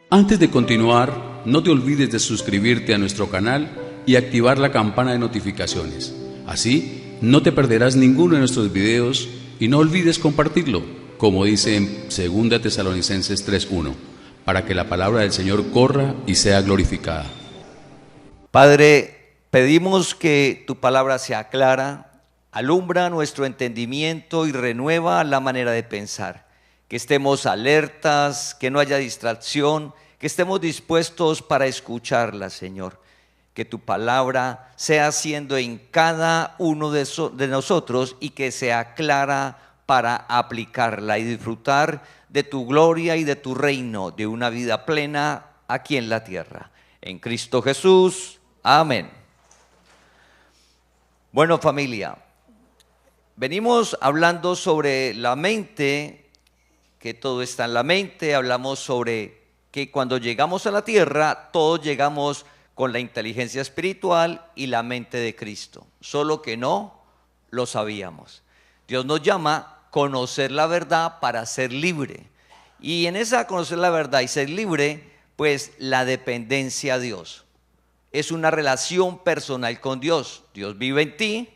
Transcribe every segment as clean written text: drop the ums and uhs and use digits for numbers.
Antes de continuar, no te olvides de suscribirte a nuestro canal y activar la campana de notificaciones. Así, no te perderás ninguno de nuestros videos y no olvides compartirlo, como dice en 2 Tesalonicenses 3:1, para que la palabra del Señor corra y sea glorificada. Padre, pedimos que tu palabra sea clara, alumbra nuestro entendimiento y renueva la manera de pensar. Que estemos alertas, que no haya distracción, que estemos dispuestos para escucharla, Señor. Que tu palabra sea haciendo en cada uno de nosotros y que sea clara para aplicarla y disfrutar de tu gloria y de tu reino, de una vida plena aquí en la tierra. En Cristo Jesús, amén. Bueno, familia, venimos hablando sobre la mente, que todo está en la mente. Hablamos sobre que cuando llegamos a la tierra, todos llegamos con la inteligencia espiritual y la mente de Cristo, solo que no lo sabíamos. Dios nos llama a conocer la verdad para ser libre, y en esa conocer la verdad y ser libre, pues la dependencia a Dios. Es una relación personal con Dios. Dios vive en ti,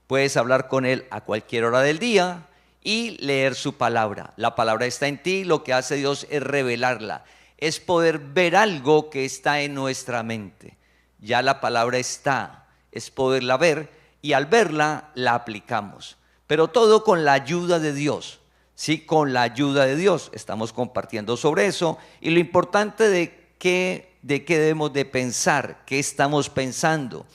puedes hablar con Él a cualquier hora del día y leer su palabra. La palabra está en ti, lo que hace Dios es revelarla, es poder ver algo que está en nuestra mente. Ya la palabra está, es poderla ver, y al verla la aplicamos, pero todo con la ayuda de Dios. Sí, con la ayuda de Dios estamos compartiendo sobre eso, y lo importante de qué debemos de pensar, qué estamos pensando.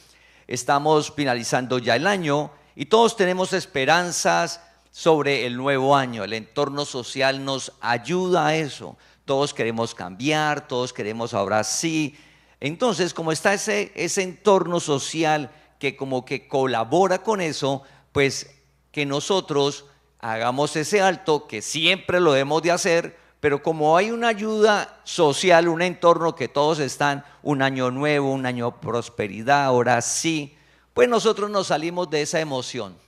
Estamos finalizando ya el año y todos tenemos esperanzas sobre el nuevo año. El entorno social nos ayuda a eso. Todos queremos cambiar, todos queremos ahora sí. Entonces, como está ese entorno social que como que colabora con eso, pues que nosotros hagamos ese alto, que siempre lo debemos de hacer, pero como hay una ayuda social, un entorno que todos están, un año nuevo, un año de prosperidad, ahora sí, pues nosotros nos salimos de esa emoción.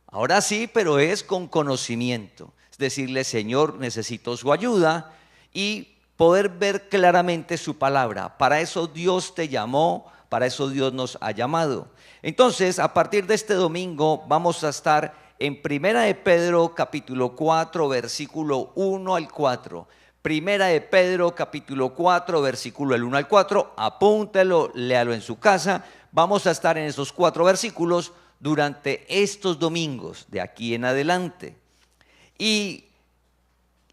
Ahora sí, pero es con conocimiento. Es decirle, Señor, necesito su ayuda y poder ver claramente su palabra. Para eso Dios te llamó, para eso Dios nos ha llamado. Entonces, a partir de este domingo vamos a estar en Primera de Pedro capítulo 4, versículo 1 al 4. Primera de Pedro capítulo 4, versículo del 1 al 4. Apúntelo, léalo en su casa. Vamos a estar en esos 4 versículos durante estos domingos de aquí en adelante. Y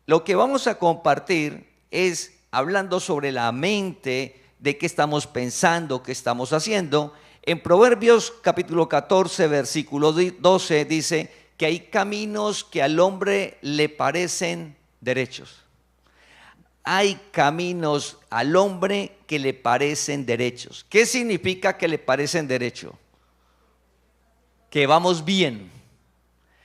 lo que vamos a compartir es hablando sobre la mente, de qué estamos pensando, qué estamos haciendo. En Proverbios capítulo 14, versículo 12 dice que hay caminos que al hombre le parecen derechos. Hay caminos al hombre que le parecen derechos. ¿Qué significa que le parecen derechos? Que vamos bien.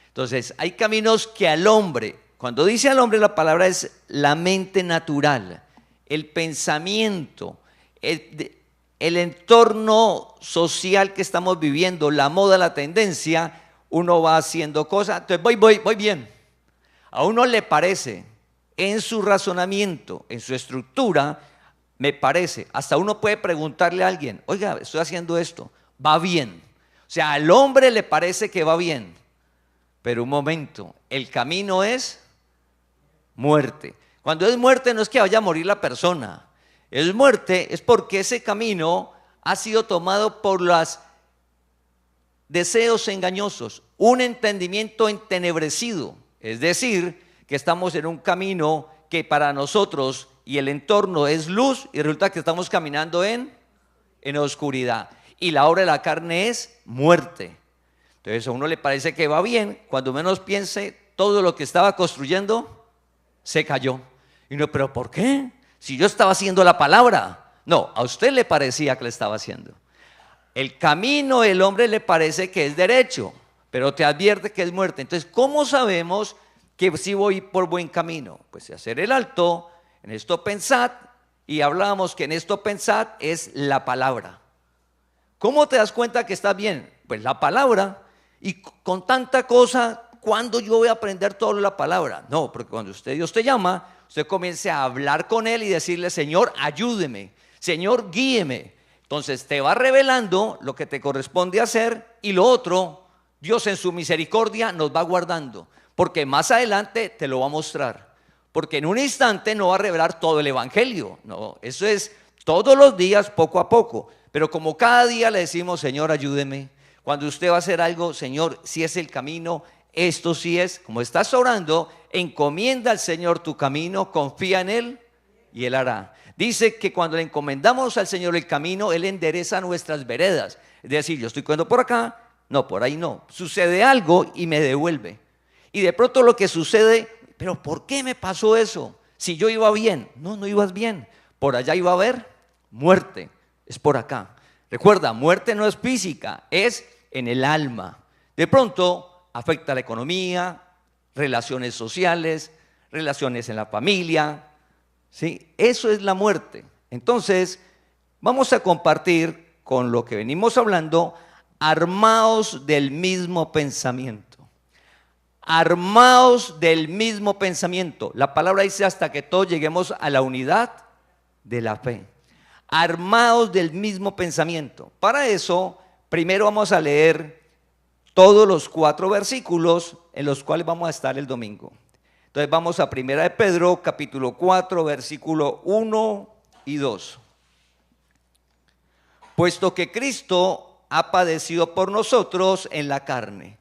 Entonces, hay caminos que al hombre, cuando dice al hombre, la palabra es la mente natural, el pensamiento, el entorno social que estamos viviendo, la moda, la tendencia. Uno va haciendo cosas, entonces voy bien. A uno le parece, en su razonamiento, en su estructura, me parece. Hasta uno puede preguntarle a alguien, oiga, estoy haciendo esto, va bien. O sea, al hombre le parece que va bien, pero un momento, el camino es muerte. Cuando es muerte no es que vaya a morir la persona, es muerte, es porque ese camino ha sido tomado por los deseos engañosos, un entendimiento entenebrecido, es decir, que estamos en un camino que para nosotros y el entorno es luz y resulta que estamos caminando en oscuridad. Y la obra de la carne es muerte. Entonces a uno le parece que va bien, cuando menos piense, todo lo que estaba construyendo se cayó. Y uno, ¿pero por qué? Si yo estaba haciendo la palabra. No, a usted le parecía que le estaba haciendo. El camino del hombre le parece que es derecho, pero te advierte que es muerte. Entonces, ¿cómo sabemos que sí voy por buen camino? Pues hacer el alto, en esto pensad, y hablábamos que en esto pensad es la palabra. ¿Cómo te das cuenta que estás bien? Pues la palabra. Y con tanta cosa, ¿cuándo yo voy a aprender todo la palabra? No, porque cuando Dios te llama, usted comience a hablar con Él y decirle: Señor, ayúdeme, Señor, guíeme. Entonces te va revelando lo que te corresponde hacer, y lo otro, Dios en su misericordia nos va guardando, porque más adelante te lo va a mostrar. Porque en un instante no va a revelar todo el evangelio, no, eso es todos los días, poco a poco. Pero como cada día le decimos: Señor, ayúdeme. Cuando usted va a hacer algo: Señor, si es el camino, esto sí es. Como estás orando, encomienda al Señor tu camino, confía en Él y Él hará. Dice que cuando le encomendamos al Señor el camino, Él endereza nuestras veredas. Es decir, yo estoy cogiendo por acá, no, por ahí no. Sucede algo y me devuelve. Y de pronto lo que sucede: pero ¿por qué me pasó eso? Si yo iba bien. No, no ibas bien. Por allá iba a haber muerte. Es por acá. Recuerda, muerte no es física, es en el alma. De pronto afecta la economía, relaciones sociales, relaciones en la familia, ¿sí? Eso es la muerte. Entonces, vamos a compartir con lo que venimos hablando: armaos del mismo pensamiento. Armaos del mismo pensamiento. La palabra dice: hasta que todos lleguemos a la unidad de la fe. Armaos del mismo pensamiento. Para eso, primero vamos a leer todos los 4 versículos en los cuales vamos a estar el domingo. Entonces vamos a 1 de Pedro, capítulo 4, versículo 1 y 2. Puesto que Cristo ha padecido por nosotros en la carne.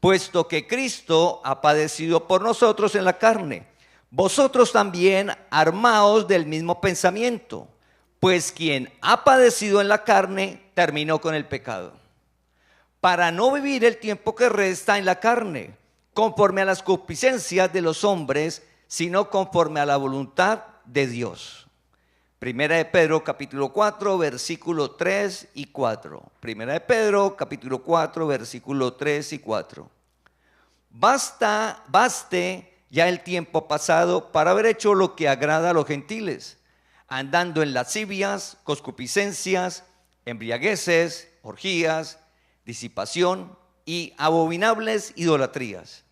Puesto que Cristo ha padecido por nosotros en la carne, vosotros también armaos del mismo pensamiento. Pues quien ha padecido en la carne terminó con el pecado, para no vivir el tiempo que resta en la carne, conforme a las concupiscencias de los hombres, sino conforme a la voluntad de Dios. Primera de Pedro, capítulo 4, versículo 3 y 4. Primera de Pedro, capítulo 4, versículo 3 y 4. Baste ya el tiempo pasado para haber hecho lo que agrada a los gentiles, andando en lascivias, concupiscencias, embriagueces, orgías, disipación y abominables idolatrías.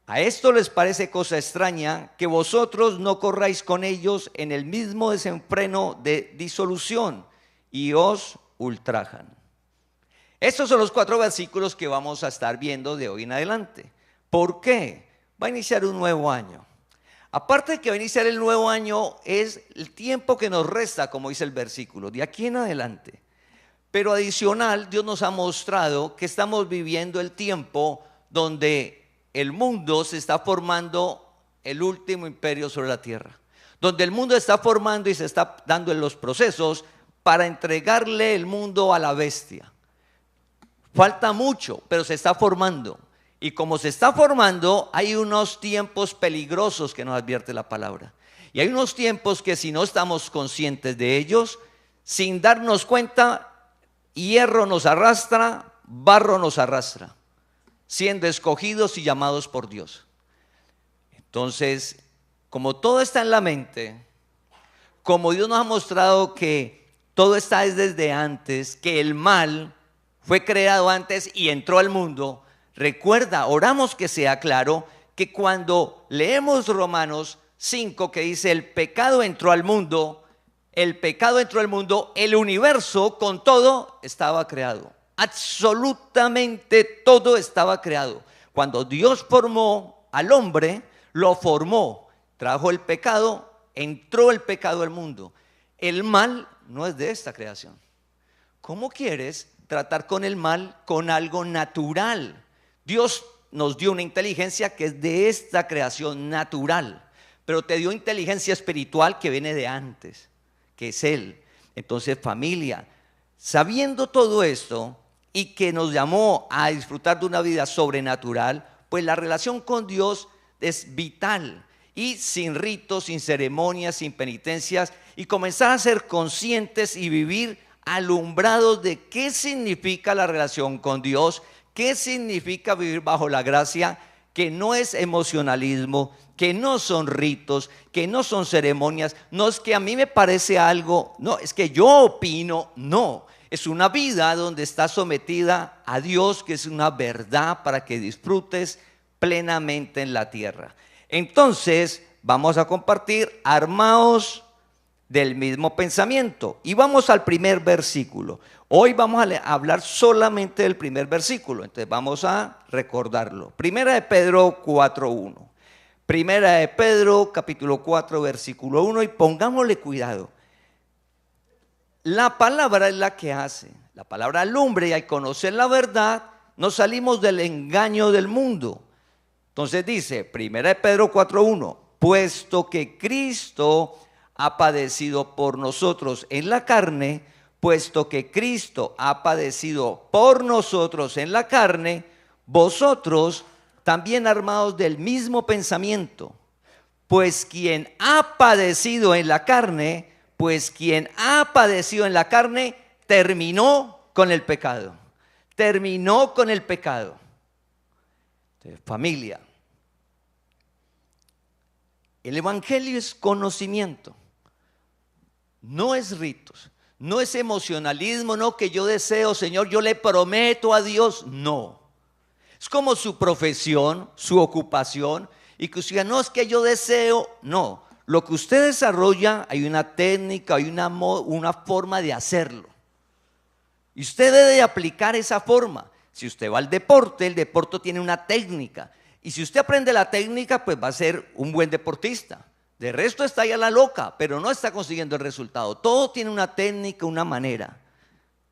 A esto les parece cosa extraña que vosotros no corráis con ellos en el mismo desenfreno de disolución, y os ultrajan. Estos son los 4 versículos que vamos a estar viendo de hoy en adelante. ¿Por qué? Va a iniciar un nuevo año. Aparte de que va a iniciar el nuevo año, es el tiempo que nos resta, como dice el versículo, de aquí en adelante. Pero adicional, Dios nos ha mostrado que estamos viviendo el tiempo donde el mundo se está formando el último imperio sobre la tierra. Donde el mundo está formando y se está dando en los procesos para entregarle el mundo a la bestia. Falta mucho, pero se está formando. Y como se está formando, hay unos tiempos peligrosos que nos advierte la palabra. Y hay unos tiempos que, si no estamos conscientes de ellos, sin darnos cuenta, hierro nos arrastra, barro nos arrastra, siendo escogidos y llamados por Dios. Entonces, como todo está en la mente, como Dios nos ha mostrado que todo está desde antes, que el mal fue creado antes y entró al mundo. Recuerda, oramos que sea claro que cuando leemos Romanos 5, que dice: el pecado entró al mundo, el universo con todo estaba creado. Absolutamente todo estaba creado. Cuando Dios formó al hombre, lo formó, trajo el pecado, entró el pecado al mundo. El mal no es de esta creación. ¿Cómo quieres tratar con el mal con algo natural? Dios nos dio una inteligencia que es de esta creación natural, pero te dio inteligencia espiritual que viene de antes, que es Él. Entonces, familia, sabiendo todo esto y que nos llamó a disfrutar de una vida sobrenatural, pues la relación con Dios es vital, y sin ritos, sin ceremonias, sin penitencias, y comenzar a ser conscientes y vivir alumbrados de qué significa la relación con Dios. ¿Qué significa vivir bajo la gracia? Que no es emocionalismo, que no son ritos, que no son ceremonias. No es que a mí me parece algo, no, es que yo opino, no. Es una vida donde estás sometida a Dios, que es una verdad para que disfrutes plenamente en la tierra. Entonces, vamos a compartir armados del mismo pensamiento. Y vamos al primer versículo. Hoy vamos a hablar solamente del primer versículo, entonces vamos a recordarlo. Primera de Pedro 4:1. Primera de Pedro capítulo 4 versículo 1, y pongámosle cuidado. La palabra es la que hace. La palabra alumbra, y al conocer la verdad nos salimos del engaño del mundo. Entonces dice, Primera de Pedro 4:1, puesto que Cristo ha padecido por nosotros en la carne, puesto que Cristo ha padecido por nosotros en la carne, vosotros también armados del mismo pensamiento, pues quien ha padecido en la carne, terminó con el pecado. Terminó con el pecado. Entonces, familia, el evangelio es conocimiento, no es ritos, no es emocionalismo, no que yo deseo, Señor, yo le prometo a Dios, no. Es como su profesión, su ocupación, y que usted diga, no, es que yo deseo, no. Lo que usted desarrolla, hay una técnica, hay una forma de hacerlo. Y usted debe aplicar esa forma. Si usted va al deporte, el deporte tiene una técnica. Y si usted aprende la técnica, pues va a ser un buen deportista. De resto está ahí a la loca, pero no está consiguiendo el resultado. Todo tiene una técnica, una manera.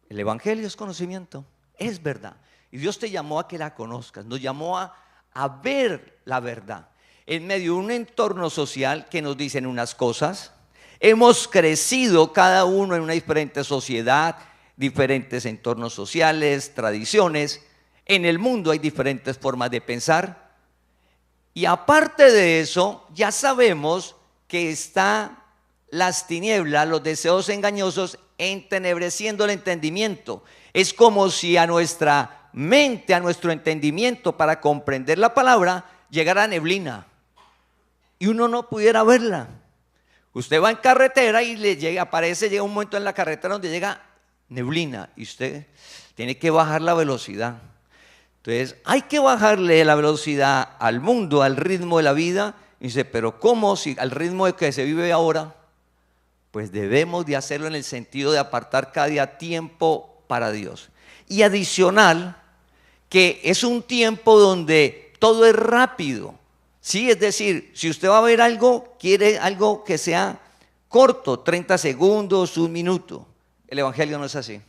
El evangelio es conocimiento, es verdad. Y Dios te llamó a que la conozcas, nos llamó a ver la verdad. En medio de un entorno social que nos dicen unas cosas, hemos crecido cada uno en una diferente sociedad, diferentes entornos sociales, tradiciones. En el mundo hay diferentes formas de pensar. Y aparte de eso, ya sabemos que están las tinieblas, los deseos engañosos, entenebreciendo el entendimiento. Es como si a nuestra mente, a nuestro entendimiento, para comprender la palabra, llegara neblina y uno no pudiera verla. Usted va en carretera y llega un momento en la carretera donde llega neblina y usted tiene que bajar la velocidad. Entonces hay que bajarle la velocidad al mundo, al ritmo de la vida. Y dice, pero ¿cómo? Si al ritmo de que se vive ahora, pues debemos de hacerlo en el sentido de apartar cada día tiempo para Dios. Y adicional, que es un tiempo donde todo es rápido. Sí, es decir, si usted va a ver algo, quiere algo que sea corto, 30 segundos, un minuto. El evangelio no es así.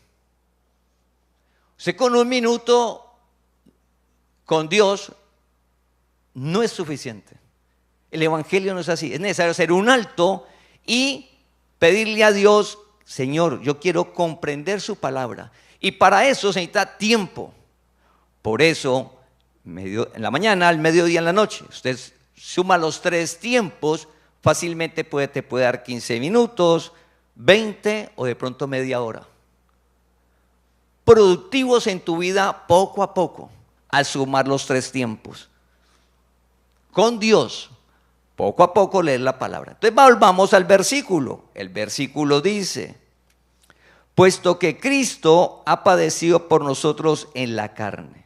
Usted con un minuto con Dios no es suficiente. El evangelio no es así. Es necesario hacer un alto y pedirle a Dios, Señor, yo quiero comprender su palabra. Y para eso se necesita tiempo. Por eso, en la mañana, al mediodía, en la noche. Usted suma los 3 tiempos, fácilmente te puede dar 15 minutos, 20 o de pronto media hora. Productivos en tu vida poco a poco, al sumar los 3 tiempos. Con Dios, poco a poco leer la palabra. Entonces volvamos al versículo. El versículo dice, puesto que Cristo ha padecido por nosotros en la carne.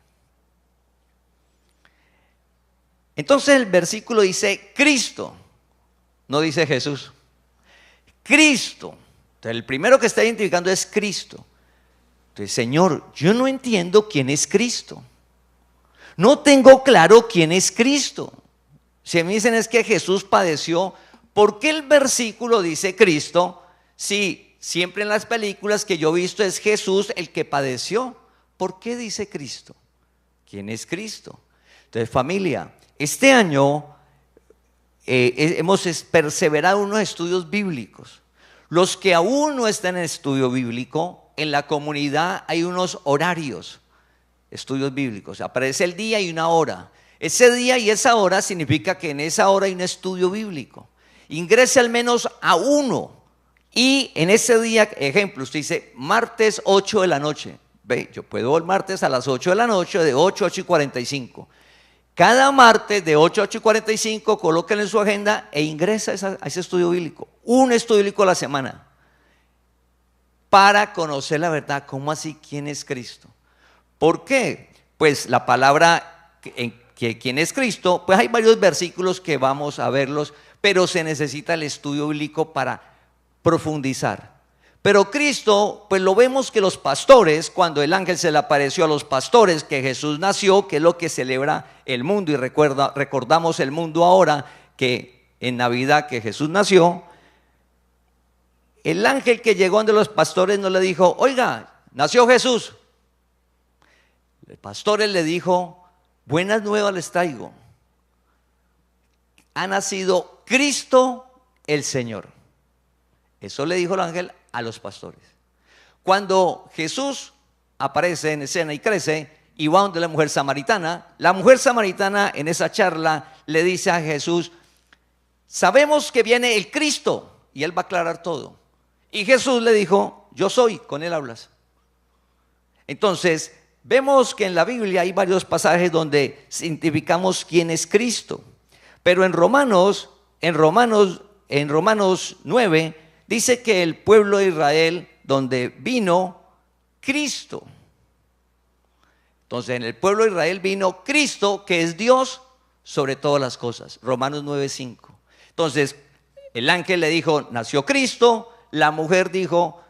Entonces el versículo dice Cristo, no dice Jesús. Cristo. Entonces el primero que está identificando es Cristo. Entonces, Señor, yo no entiendo quién es Cristo. No tengo claro quién es Cristo. Si me dicen es que Jesús padeció, ¿por qué el versículo dice Cristo? Si siempre en las películas que yo he visto es Jesús el que padeció. ¿Por qué dice Cristo? ¿Quién es Cristo? Entonces, familia, este año hemos perseverado en unos estudios bíblicos. Los que aún no están en estudio bíblico, en la comunidad hay unos horarios, estudios bíblicos. Aparece el día y una hora. Ese día y esa hora significa que en esa hora hay un estudio bíblico. Ingrese al menos a uno. Y en ese día, ejemplo, usted dice martes 8 de la noche. Ve, yo puedo el martes a las 8 de la noche, de 8 a 8 y 45. Cada martes de 8 a 8 y 45, colóquenlo en su agenda e ingresa a ese estudio bíblico. Un estudio bíblico a la semana. Para conocer la verdad. ¿Cómo así? ¿Quién es Cristo? ¿Por qué? Pues la palabra ¿quién es Cristo? Pues hay varios versículos que vamos a verlos pero se necesita el estudio bíblico para profundizar. Pero Cristo, pues lo vemos que los pastores, cuando el ángel se le apareció a los pastores, que Jesús nació, que es lo que celebra el mundo, y recordamos el mundo ahora, que en Navidad que Jesús nació, el ángel que llegó ante los pastores no le dijo, oiga, nació Jesús. El pastor le dijo, buenas nuevas les traigo. Ha nacido Cristo el Señor. Eso le dijo el ángel a los pastores. Cuando Jesús aparece en escena y crece y va donde la mujer samaritana en esa charla le dice a Jesús, sabemos que viene el Cristo, y él va a aclarar todo. Y Jesús le dijo, yo soy, con él hablas. Entonces, vemos que en la Biblia hay varios pasajes donde identificamos quién es Cristo. Pero en Romanos 9, dice que el pueblo de Israel, donde vino Cristo. Entonces, en el pueblo de Israel vino Cristo, que es Dios sobre todas las cosas. Romanos 9:5. Entonces, el ángel le dijo, nació Cristo. La mujer dijo,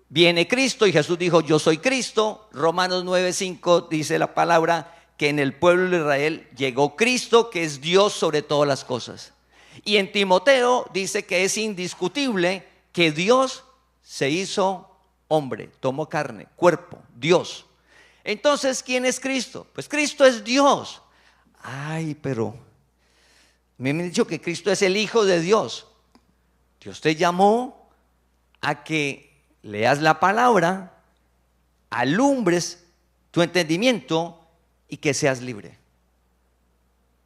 viene Cristo, y Jesús dijo, yo soy Cristo. Romanos 9:5 dice la palabra que en el pueblo de Israel llegó Cristo, que es Dios sobre todas las cosas. Y en Timoteo dice que es indiscutible que Dios se hizo hombre, tomó carne, cuerpo, Dios. Entonces, ¿quién es Cristo? Pues Cristo es Dios. Ay, pero me han dicho que Cristo es el Hijo de Dios. Dios te llamó a que leas la palabra, alumbres tu entendimiento y que seas libre.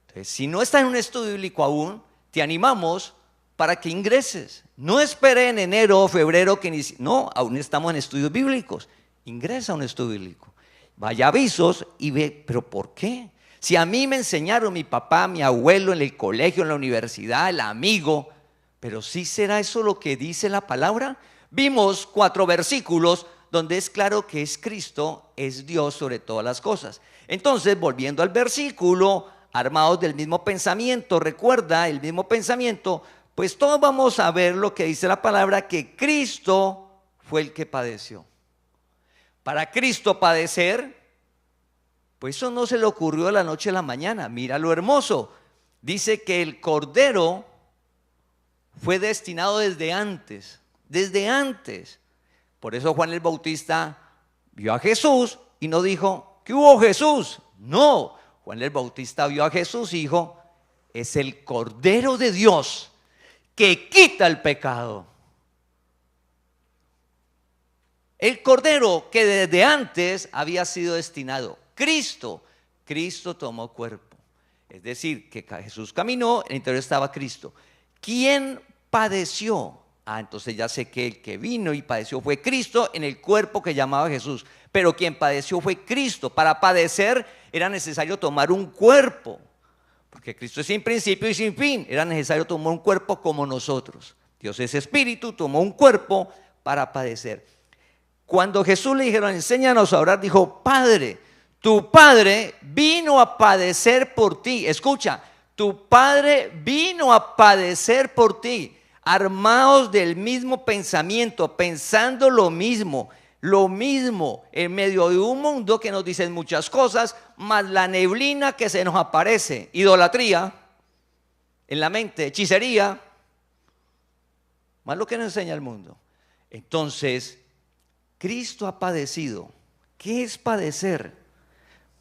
Entonces, si no estás en un estudio bíblico aún, te animamos para que ingreses. No espere en enero o febrero que no, aún estamos en estudios bíblicos. Ingresa a un estudio bíblico. Vaya a avisos y ve, pero ¿por qué? Si a mí me enseñaron mi papá, mi abuelo en el colegio, en la universidad, el amigo, pero ¿sí será eso lo que dice la palabra? Vimos 4 versículos donde es claro que es Cristo, es Dios sobre todas las cosas. Entonces, volviendo al versículo, armados del mismo pensamiento, recuerda el mismo pensamiento, pues todos vamos a ver lo que dice la palabra, que Cristo fue el que padeció. Para Cristo padecer, pues eso no se le ocurrió de la noche a la mañana. Mira lo hermoso, dice que el Cordero fue destinado desde antes. Por eso Juan el Bautista vio a Jesús y no dijo, ¿qué hubo, Jesús? No, Juan el Bautista vio a Jesús y dijo, es el Cordero de Dios que quita el pecado. El Cordero que desde antes había sido destinado. Cristo tomó cuerpo. Es decir, que Jesús caminó, en el interior estaba Cristo. ¿Quién padeció? Entonces ya sé que el que vino y padeció fue Cristo en el cuerpo que llamaba Jesús. Pero quien padeció fue Cristo. Para padecer era necesario tomar un cuerpo. Porque Cristo es sin principio y sin fin. Era necesario tomar un cuerpo como nosotros. Dios es espíritu, tomó un cuerpo para padecer. Cuando Jesús le dijeron, enséñanos a orar, dijo, Padre, tu Padre vino a padecer por ti. Escucha, tu Padre vino a padecer por ti. Armados del mismo pensamiento, pensando lo mismo, en medio de un mundo que nos dicen muchas cosas, más la neblina que se nos aparece, idolatría en la mente, hechicería, más lo que nos enseña el mundo. Entonces, Cristo ha padecido. ¿Qué es padecer?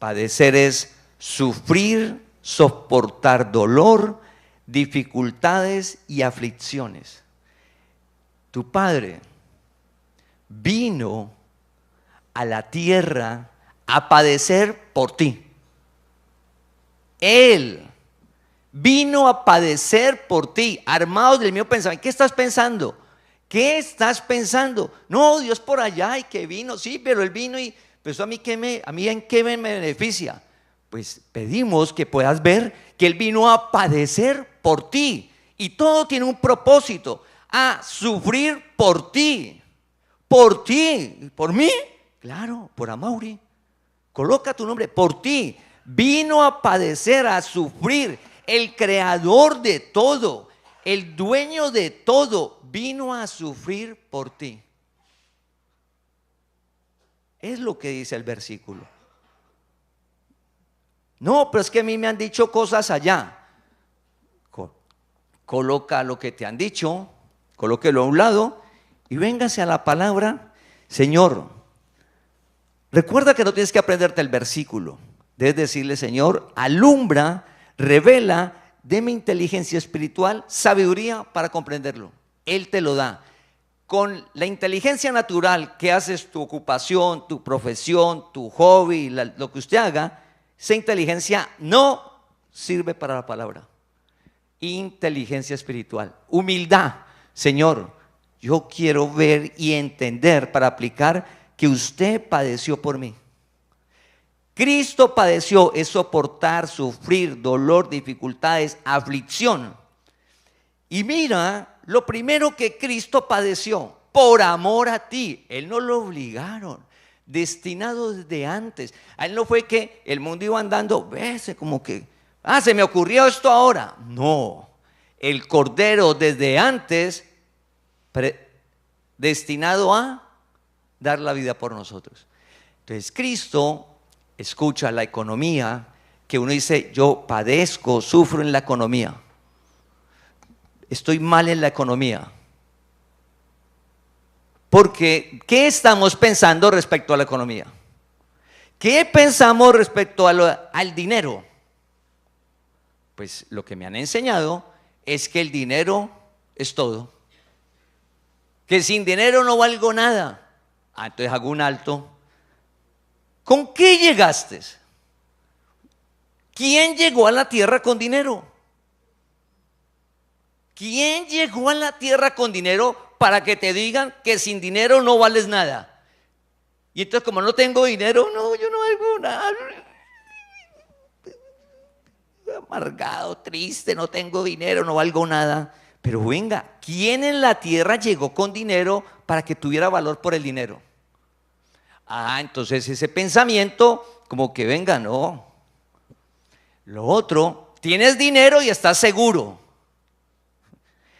Padecer es sufrir, soportar dolor, dificultades y aflicciones. Tu Padre vino a la tierra a padecer por ti. Él vino a padecer por ti, armados del mismo pensamiento. ¿Qué estás pensando? ¿Qué estás pensando? No, Dios por allá y que vino, sí, pero Él vino y pues a mí en qué me beneficia. Pues pedimos que puedas ver que Él vino a padecer por ti y todo tiene un propósito, a sufrir por ti, por mí, claro, por Amaury. Coloca tu nombre, por ti. Vino a padecer, a sufrir, el creador de todo, el dueño de todo vino a sufrir por ti. Es lo que dice el versículo. No, pero es que a mí me han dicho cosas allá. Coloca lo que te han dicho, colóquelo a un lado y véngase a la palabra. Señor, recuerda que no tienes que aprenderte el versículo. Debes decirle: Señor, alumbra, revela, deme inteligencia espiritual, sabiduría para comprenderlo. Él te lo da. Con la inteligencia natural que haces, tu ocupación, tu profesión, tu hobby, lo que usted haga, esa inteligencia no sirve para la palabra. Inteligencia espiritual, humildad. Señor, yo quiero ver y entender para aplicar que usted padeció por mí. Cristo padeció, es soportar, sufrir, dolor, dificultades, aflicción. Y mira, lo primero que Cristo padeció, por amor a ti. Él no lo obligaron, destinado desde antes. A él no fue que el mundo iba andando, vese como que, se me ocurrió esto ahora. No, el Cordero desde antes, destinado a dar la vida por nosotros. Entonces Cristo escucha la economía, que uno dice: yo padezco, sufro en la economía, estoy mal en la economía. Porque, ¿qué estamos pensando respecto a la economía? ¿Qué pensamos respecto al dinero? Pues lo que me han enseñado es que el dinero es todo. Que sin dinero no valgo nada. Entonces hago un alto. ¿Con qué llegaste? ¿Quién llegó a la tierra con dinero? ¿Quién llegó a la tierra con dinero para que te digan que sin dinero no vales nada? Y entonces, como no tengo dinero, no, yo no valgo nada. Amargado, triste, no tengo dinero, no valgo nada. Pero venga, ¿quién en la tierra llegó con dinero para que tuviera valor por el dinero? Entonces ese pensamiento, como que venga, no. Lo otro, tienes dinero y estás seguro.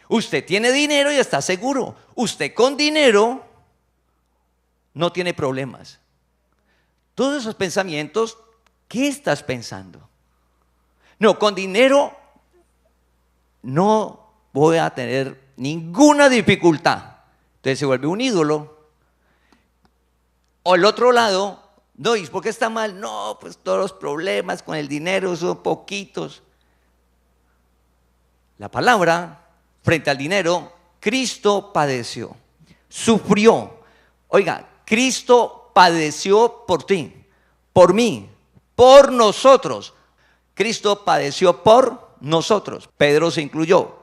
Usted tiene dinero y está seguro. Usted con dinero no tiene problemas. Todos esos pensamientos, ¿qué estás pensando? No, con dinero no voy a tener ninguna dificultad. Entonces se vuelve un ídolo. O el otro lado, no, ¿y por qué está mal? No, pues todos los problemas con el dinero son poquitos. La palabra, frente al dinero, Cristo padeció, sufrió. Oiga, Cristo padeció por ti, por mí, por nosotros. Cristo padeció por nosotros. Pedro se incluyó.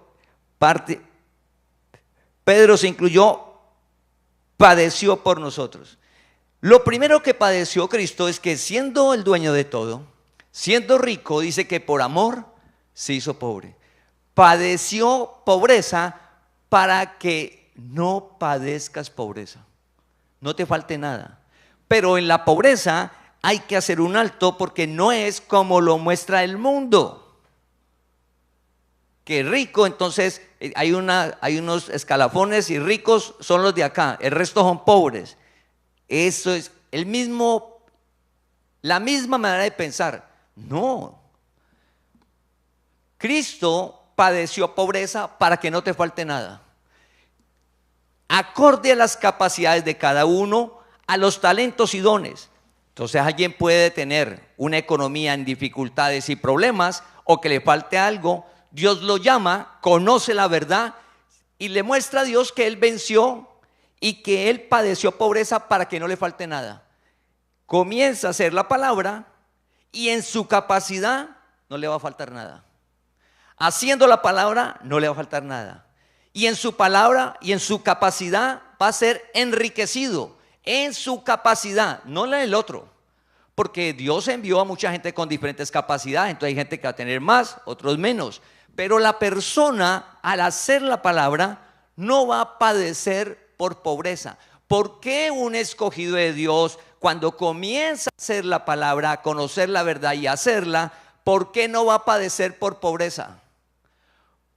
Padeció por nosotros. Lo primero que padeció Cristo es que, siendo el dueño de todo, siendo rico, dice que por amor se hizo pobre. Padeció pobreza para que no padezcas pobreza, no te falte nada. Pero en la pobreza hay que hacer un alto, porque no es como lo muestra el mundo, que rico, entonces hay unos escalafones y ricos son los de acá, el resto son pobres. Eso es la misma manera de pensar. No. Cristo padeció pobreza para que no te falte nada. Acorde a las capacidades de cada uno, a los talentos y dones. Entonces alguien puede tener una economía en dificultades y problemas, o que le falte algo. Dios lo llama, conoce la verdad y le muestra a Dios que él venció y que él padeció pobreza para que no le falte nada. Comienza a hacer la palabra y en su capacidad no le va a faltar nada. Haciendo la palabra no le va a faltar nada. Y en su palabra y en su capacidad va a ser enriquecido. En su capacidad, no la del otro. Porque Dios envió a mucha gente con diferentes capacidades. Entonces hay gente que va a tener más, otros menos. Pero la persona, al hacer la palabra, no va a padecer por pobreza. ¿Por qué un escogido de Dios, cuando comienza a hacer la palabra, a conocer la verdad y a hacerla, por qué no va a padecer por pobreza?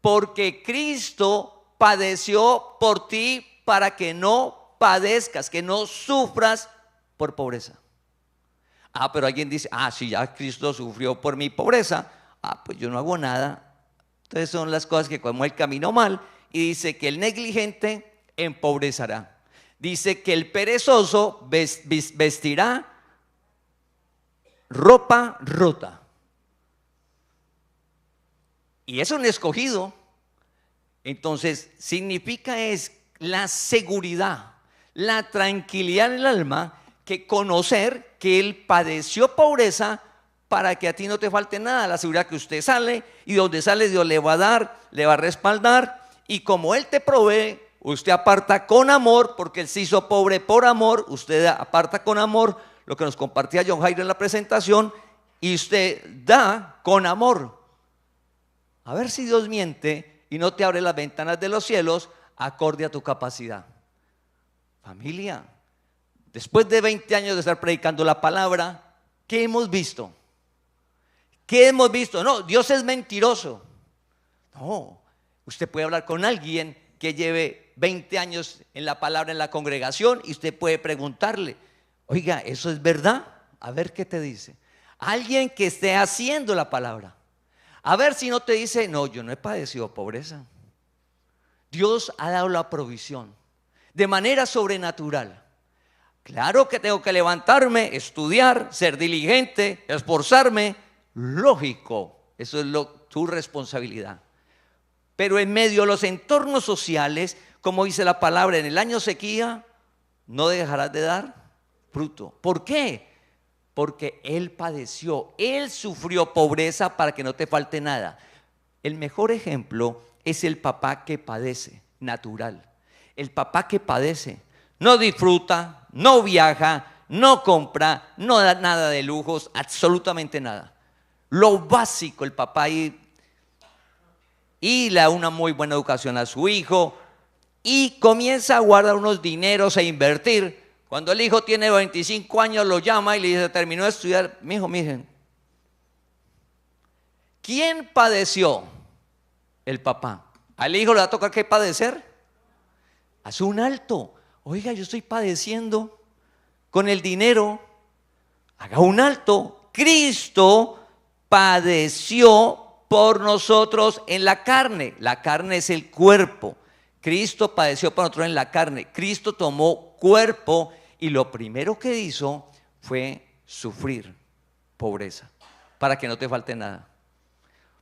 porque Cristo padeció por ti para que no padezcas, que no sufras por pobreza. Pero alguien dice, si ya Cristo sufrió por mi pobreza, pues yo no hago nada. Entonces son las cosas que como el camino mal, y dice que el negligente empobrecerá. Dice que el perezoso vestirá ropa rota. Y es un escogido. Entonces significa es la seguridad, la tranquilidad en el alma, que conocer que Él padeció pobreza para que a ti no te falte nada. La seguridad que usted sale, y donde sale Dios le va a dar, le va a respaldar, y como Él te provee, usted aparta con amor, porque Él se hizo pobre por amor. Usted aparta con amor, lo que nos compartía John Jairo en la presentación, y usted da con amor. A ver si Dios miente y no te abre las ventanas de los cielos acorde a tu capacidad. Familia, después de 20 años de estar predicando la palabra, ¿qué hemos visto? ¿Qué hemos visto? No, Dios es mentiroso. No, usted puede hablar con alguien que lleve 20 años en la palabra en la congregación, y usted puede preguntarle, oiga, ¿eso es verdad? A ver qué te dice. Alguien que esté haciendo la palabra, a ver si no te dice, no, yo no he padecido pobreza. Dios ha dado la provisión de manera sobrenatural. Claro que tengo que levantarme, estudiar, ser diligente, esforzarme, lógico, eso es tu responsabilidad. Pero en medio de los entornos sociales, como dice la palabra, en el año sequía, no dejarás de dar fruto. ¿Por qué? Porque Él padeció, Él sufrió pobreza para que no te falte nada. El mejor ejemplo es el papá que padece, natural. El papá que padece, no disfruta, no viaja, no compra, no da nada de lujos, absolutamente nada. Lo básico, el papá y le da una muy buena educación a su hijo, y comienza a guardar unos dineros e invertir. Cuando el hijo tiene 25 años, lo llama y le dice, terminó de estudiar. Mijo, miren, ¿quién padeció? El papá. ¿Al hijo le va a tocar qué padecer? Haz un alto. Oiga, yo estoy padeciendo con el dinero. Haga un alto. Cristo padeció por nosotros en la carne. La carne es el cuerpo. Cristo padeció por nosotros en la carne. Cristo tomó cuerpo, y lo primero que hizo fue sufrir pobreza, para que no te falte nada,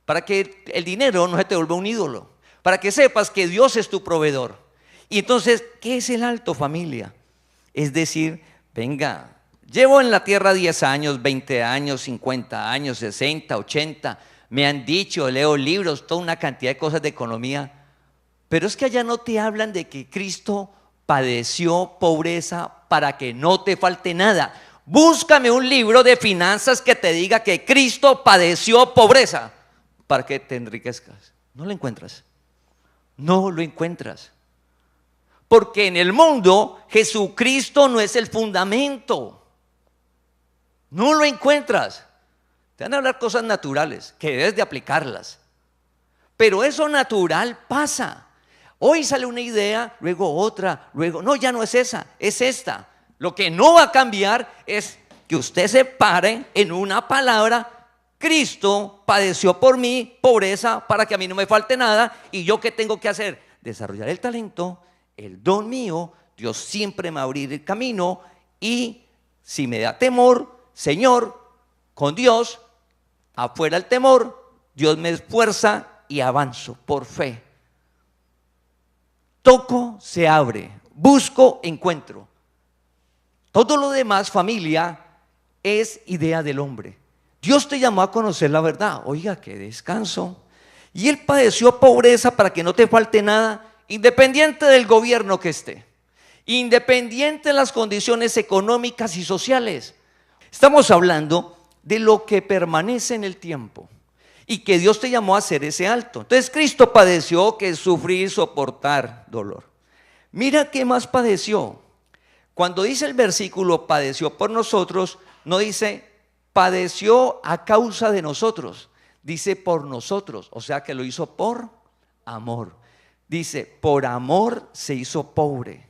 para que el dinero no se te vuelva un ídolo, para que sepas que Dios es tu proveedor. Y entonces, ¿qué es el alto, familia? Es decir, venga, llevo en la tierra 10 años, 20 años, 50 años, 60, 80, me han dicho, leo libros, toda una cantidad de cosas de economía, pero es que allá no te hablan de que Cristo padeció pobreza para que no te falte nada. Búscame un libro de finanzas que te diga que Cristo padeció pobreza para que te enriquezcas. No lo encuentras. No lo encuentras. Porque en el mundo Jesucristo no es el fundamento. No lo encuentras. Te van a hablar cosas naturales que debes de aplicarlas. Pero eso natural pasa. Hoy sale una idea, luego otra, luego, no, ya no es esa, es esta. Lo que no va a cambiar es que usted se pare en una palabra: Cristo padeció por mí pobreza para que a mí no me falte nada. ¿Y yo qué tengo que hacer? Desarrollar el talento, el don mío. Dios siempre me va a abrir el camino, y si me da temor, Señor, con Dios, afuera el temor, Dios me esfuerza y avanzo por fe. Toco, se abre. Busco, encuentro. Todo lo demás, familia, es idea del hombre. Dios te llamó a conocer la verdad. Oiga, qué descanso. Y Él padeció pobreza para que no te falte nada, independiente del gobierno que esté, independiente de las condiciones económicas y sociales. Estamos hablando de lo que permanece en el tiempo, y que Dios te llamó a hacer ese alto. Entonces Cristo padeció, que es sufrir, soportar dolor. Mira qué más padeció. Cuando dice el versículo padeció por nosotros, no dice padeció a causa de nosotros, dice por nosotros, o sea que lo hizo por amor. Dice, por amor se hizo pobre.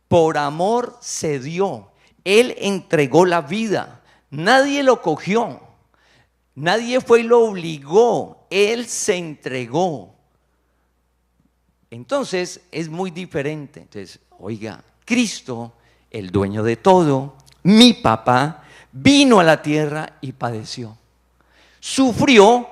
Por amor se dio. Él entregó la vida. Nadie lo cogió. Nadie fue y lo obligó. Él se entregó. Entonces es muy diferente. Entonces, oiga, Cristo, el dueño de todo, mi papá, vino a la tierra y padeció. Sufrió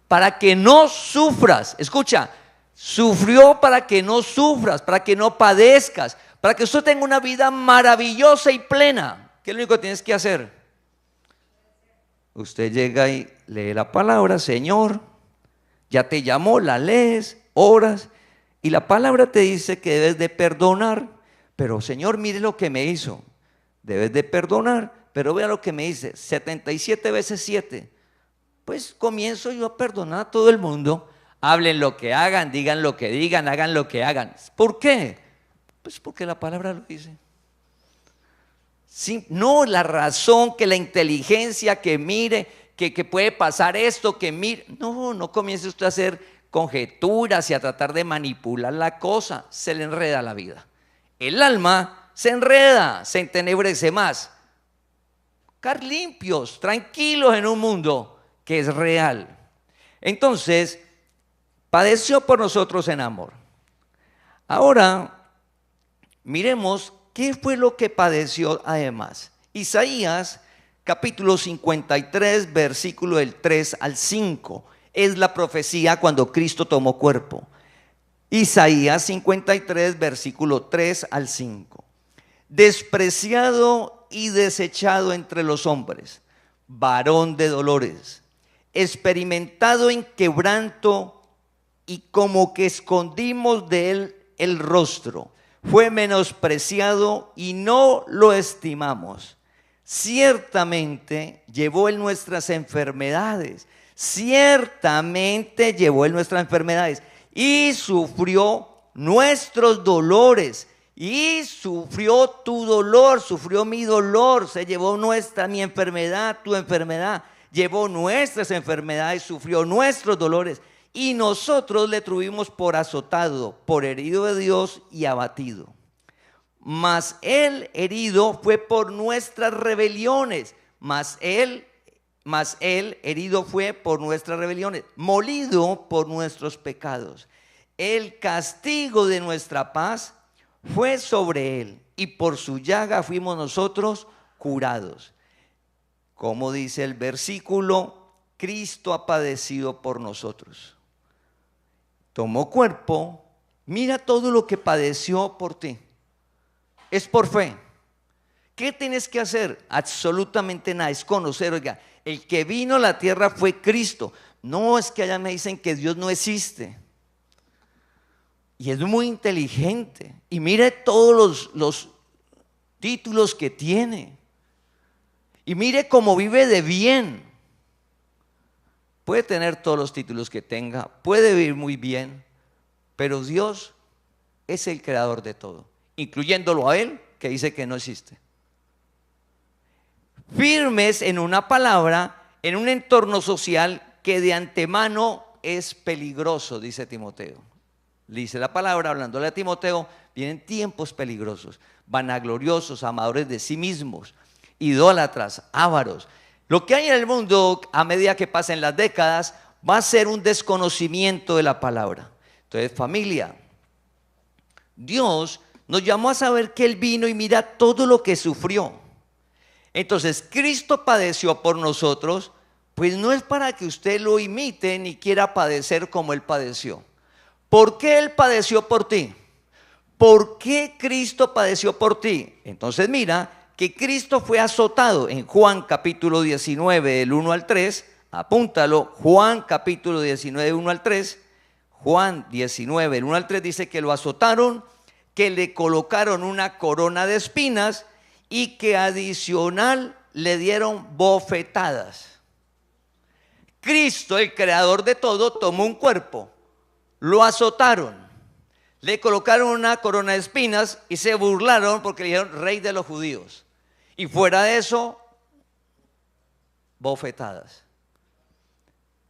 para que no sufras. Escucha, sufrió para que no sufras, para que no padezcas, para que usted tenga una vida maravillosa y plena. ¿Qué es lo único que tienes que hacer? Usted llega y lee la palabra, Señor, ya te llamó, la lees, oras, y la palabra te dice que debes de perdonar. Pero Señor, mire lo que me hizo. Debes de perdonar, pero vea lo que me dice, 77 veces 7. Pues comienzo yo a perdonar a todo el mundo. Hablen lo que hagan, digan lo que digan, hagan lo que hagan. ¿Por qué? Pues porque la palabra lo dice. Sí, no la razón, que la inteligencia, que mire, que puede pasar esto, que mire. No comience usted a hacer conjeturas y a tratar de manipular la cosa. Se le enreda la vida. El alma se enreda, se entenebrece más. Car limpios, tranquilos en un mundo que es real. Entonces, padeció por nosotros en amor. Ahora, miremos qué fue lo que padeció además. Isaías, capítulo 53, versículo del 3 al 5. Es la profecía cuando Cristo tomó cuerpo. Isaías 53, versículo 3 al 5. Despreciado y desechado entre los hombres, varón de dolores, experimentado en quebranto, y como que escondimos de él el rostro. Fue menospreciado y no lo estimamos. Ciertamente llevó él nuestras enfermedades. Ciertamente llevó él nuestras enfermedades. Y sufrió nuestros dolores. Y sufrió tu dolor, sufrió mi dolor. Se llevó mi enfermedad, tu enfermedad. Llevó nuestras enfermedades, sufrió nuestros dolores. Y nosotros le tuvimos por azotado, por herido de Dios y abatido. Mas él herido fue por nuestras rebeliones. Mas él herido fue por nuestras rebeliones, molido por nuestros pecados. El castigo de nuestra paz fue sobre él, y por su llaga fuimos nosotros curados. Como dice el versículo, Cristo ha padecido por nosotros. Tomó cuerpo, mira todo lo que padeció por ti. Es por fe. ¿Qué tienes que hacer? Absolutamente nada, es conocer. Oiga, el que vino a la tierra fue Cristo. No es que allá me dicen que Dios no existe. Y es muy inteligente. Y mire todos los títulos que tiene. Y mire cómo vive de bien. Puede tener todos los títulos que tenga, puede vivir muy bien, pero Dios es el creador de todo, incluyéndolo a él, que dice que no existe. Firmes en una palabra, en un entorno social que de antemano es peligroso, dice Timoteo. Dice la palabra, hablándole a Timoteo, vienen tiempos peligrosos, vanagloriosos, amadores de sí mismos, idólatras, ávaros. Lo que hay en el mundo, a medida que pasen las décadas, va a ser un desconocimiento de la palabra. Entonces, familia, Dios nos llamó a saber que Él vino y mira todo lo que sufrió. Entonces, Cristo padeció por nosotros, pues no es para que usted lo imite ni quiera padecer como Él padeció. ¿Por qué Él padeció por ti? ¿Por qué Cristo padeció por ti? Entonces mira que Cristo fue azotado en Juan capítulo 19 del 1 al 3, apúntalo, Juan capítulo 19 1 al 3, Juan 19 del 1 al 3 dice que lo azotaron, que le colocaron una corona de espinas y que adicional le dieron bofetadas. Cristo, el creador de todo, tomó un cuerpo, lo azotaron, le colocaron una corona de espinas y se burlaron porque le dijeron rey de los judíos. Y fuera de eso, bofetadas.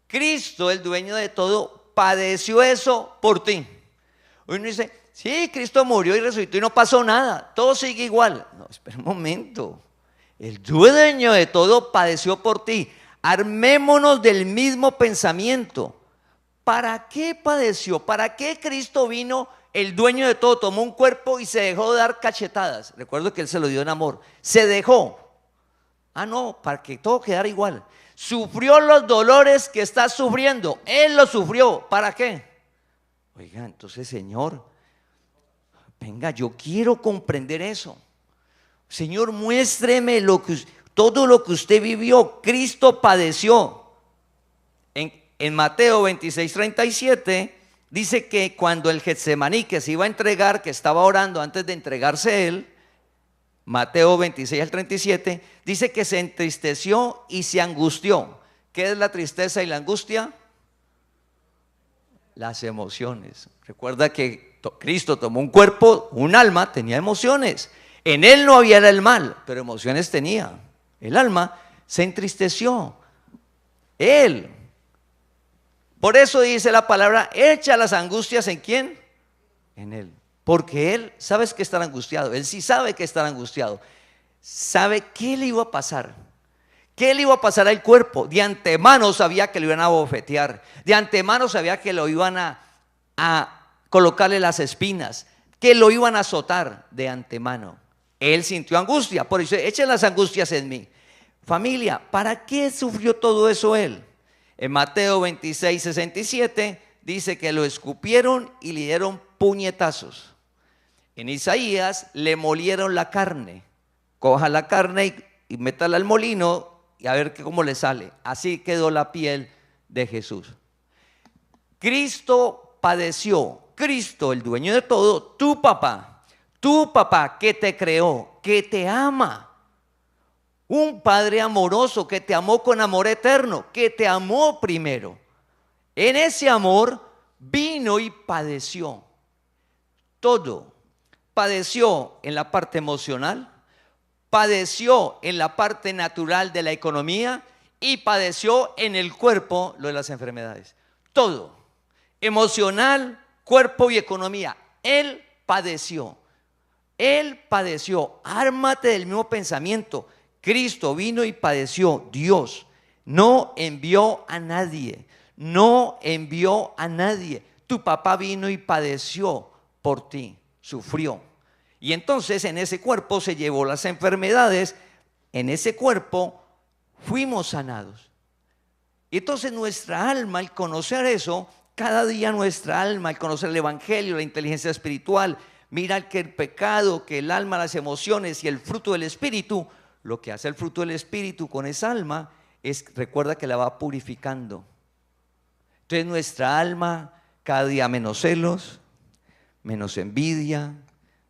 Cristo, el dueño de todo, padeció eso por ti. Uno dice, sí, Cristo murió y resucitó y no pasó nada, todo sigue igual. No, espera un momento. El dueño de todo padeció por ti. Armémonos del mismo pensamiento. ¿Para qué padeció? ¿Para qué Cristo vino? El dueño de todo tomó un cuerpo y se dejó dar cachetadas. Recuerdo que Él se lo dio en amor. Se dejó. Ah, no, para que todo quedara igual. Sufrió los dolores que estás sufriendo. Él los sufrió. ¿Para qué? Oiga, entonces, Señor, venga, yo quiero comprender eso. Señor, muéstreme todo lo que usted vivió. Cristo padeció. En Mateo 26:37 dice que cuando el Getsemaní que se iba a entregar, que estaba orando antes de entregarse él, Mateo 26:37, dice que se entristeció y se angustió. ¿Qué es la tristeza y la angustia? Las emociones. Recuerda que Cristo tomó un cuerpo, un alma, tenía emociones. En él no había el mal, pero emociones tenía. El alma se entristeció. Él. Por eso dice la palabra, echa las angustias ¿en quién? En él. Porque él, ¿sabes que estar angustiado? Él sí sabe que estar angustiado. Sabe qué le iba a pasar. ¿Qué le iba a pasar al cuerpo? De antemano sabía que lo iban a bofetear. De antemano sabía que lo iban a colocarle las espinas. Que lo iban a azotar de antemano. Él sintió angustia. Por eso, echen las angustias en mí. Familia, ¿para qué sufrió todo eso él? En Mateo 26:67 dice que lo escupieron y le dieron puñetazos. En Isaías le molieron la carne. Coja la carne y métala al molino y a ver cómo le sale. Así quedó la piel de Jesús. Cristo padeció. Cristo, el dueño de todo, tu papá que te creó, que te ama. Un padre amoroso que te amó con amor eterno, que te amó primero. En ese amor vino y padeció todo. Padeció en la parte emocional, padeció en la parte natural de la economía y padeció en el cuerpo lo de las enfermedades. Todo, emocional, cuerpo y economía. Él padeció. Él padeció. Ármate del mismo pensamiento. Cristo vino y padeció. Dios no envió a nadie. No envió a nadie. Tu papá vino y padeció por ti. Sufrió. Y entonces en ese cuerpo se llevó las enfermedades. En ese cuerpo fuimos sanados. Y entonces nuestra alma, al conocer eso, cada día nuestra alma, al conocer el evangelio, la inteligencia espiritual, mira que el pecado, que el alma, las emociones y el fruto del espíritu, lo que hace el fruto del espíritu con esa alma es, recuerda que la va purificando. Entonces nuestra alma cada día menos celos, menos envidia,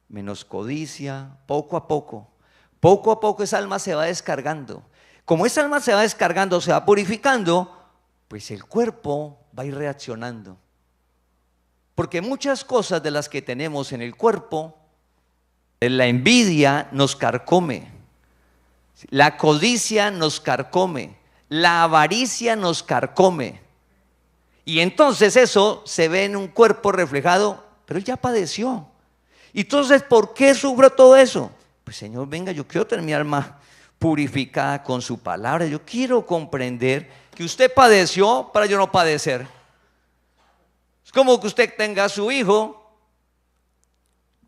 menos codicia, poco a poco esa alma se va descargando. Como esa alma se va descargando, se va purificando, pues el cuerpo va a ir reaccionando. Porque muchas cosas de las que tenemos en el cuerpo, la envidia nos carcome. La codicia nos carcome, la avaricia nos carcome. Y entonces eso se ve en un cuerpo reflejado, pero él ya padeció. Entonces, ¿por qué sufro todo eso? Pues Señor, venga, yo quiero tener mi alma purificada con su palabra. Yo quiero comprender que usted padeció para yo no padecer. Es como que usted tenga a su hijo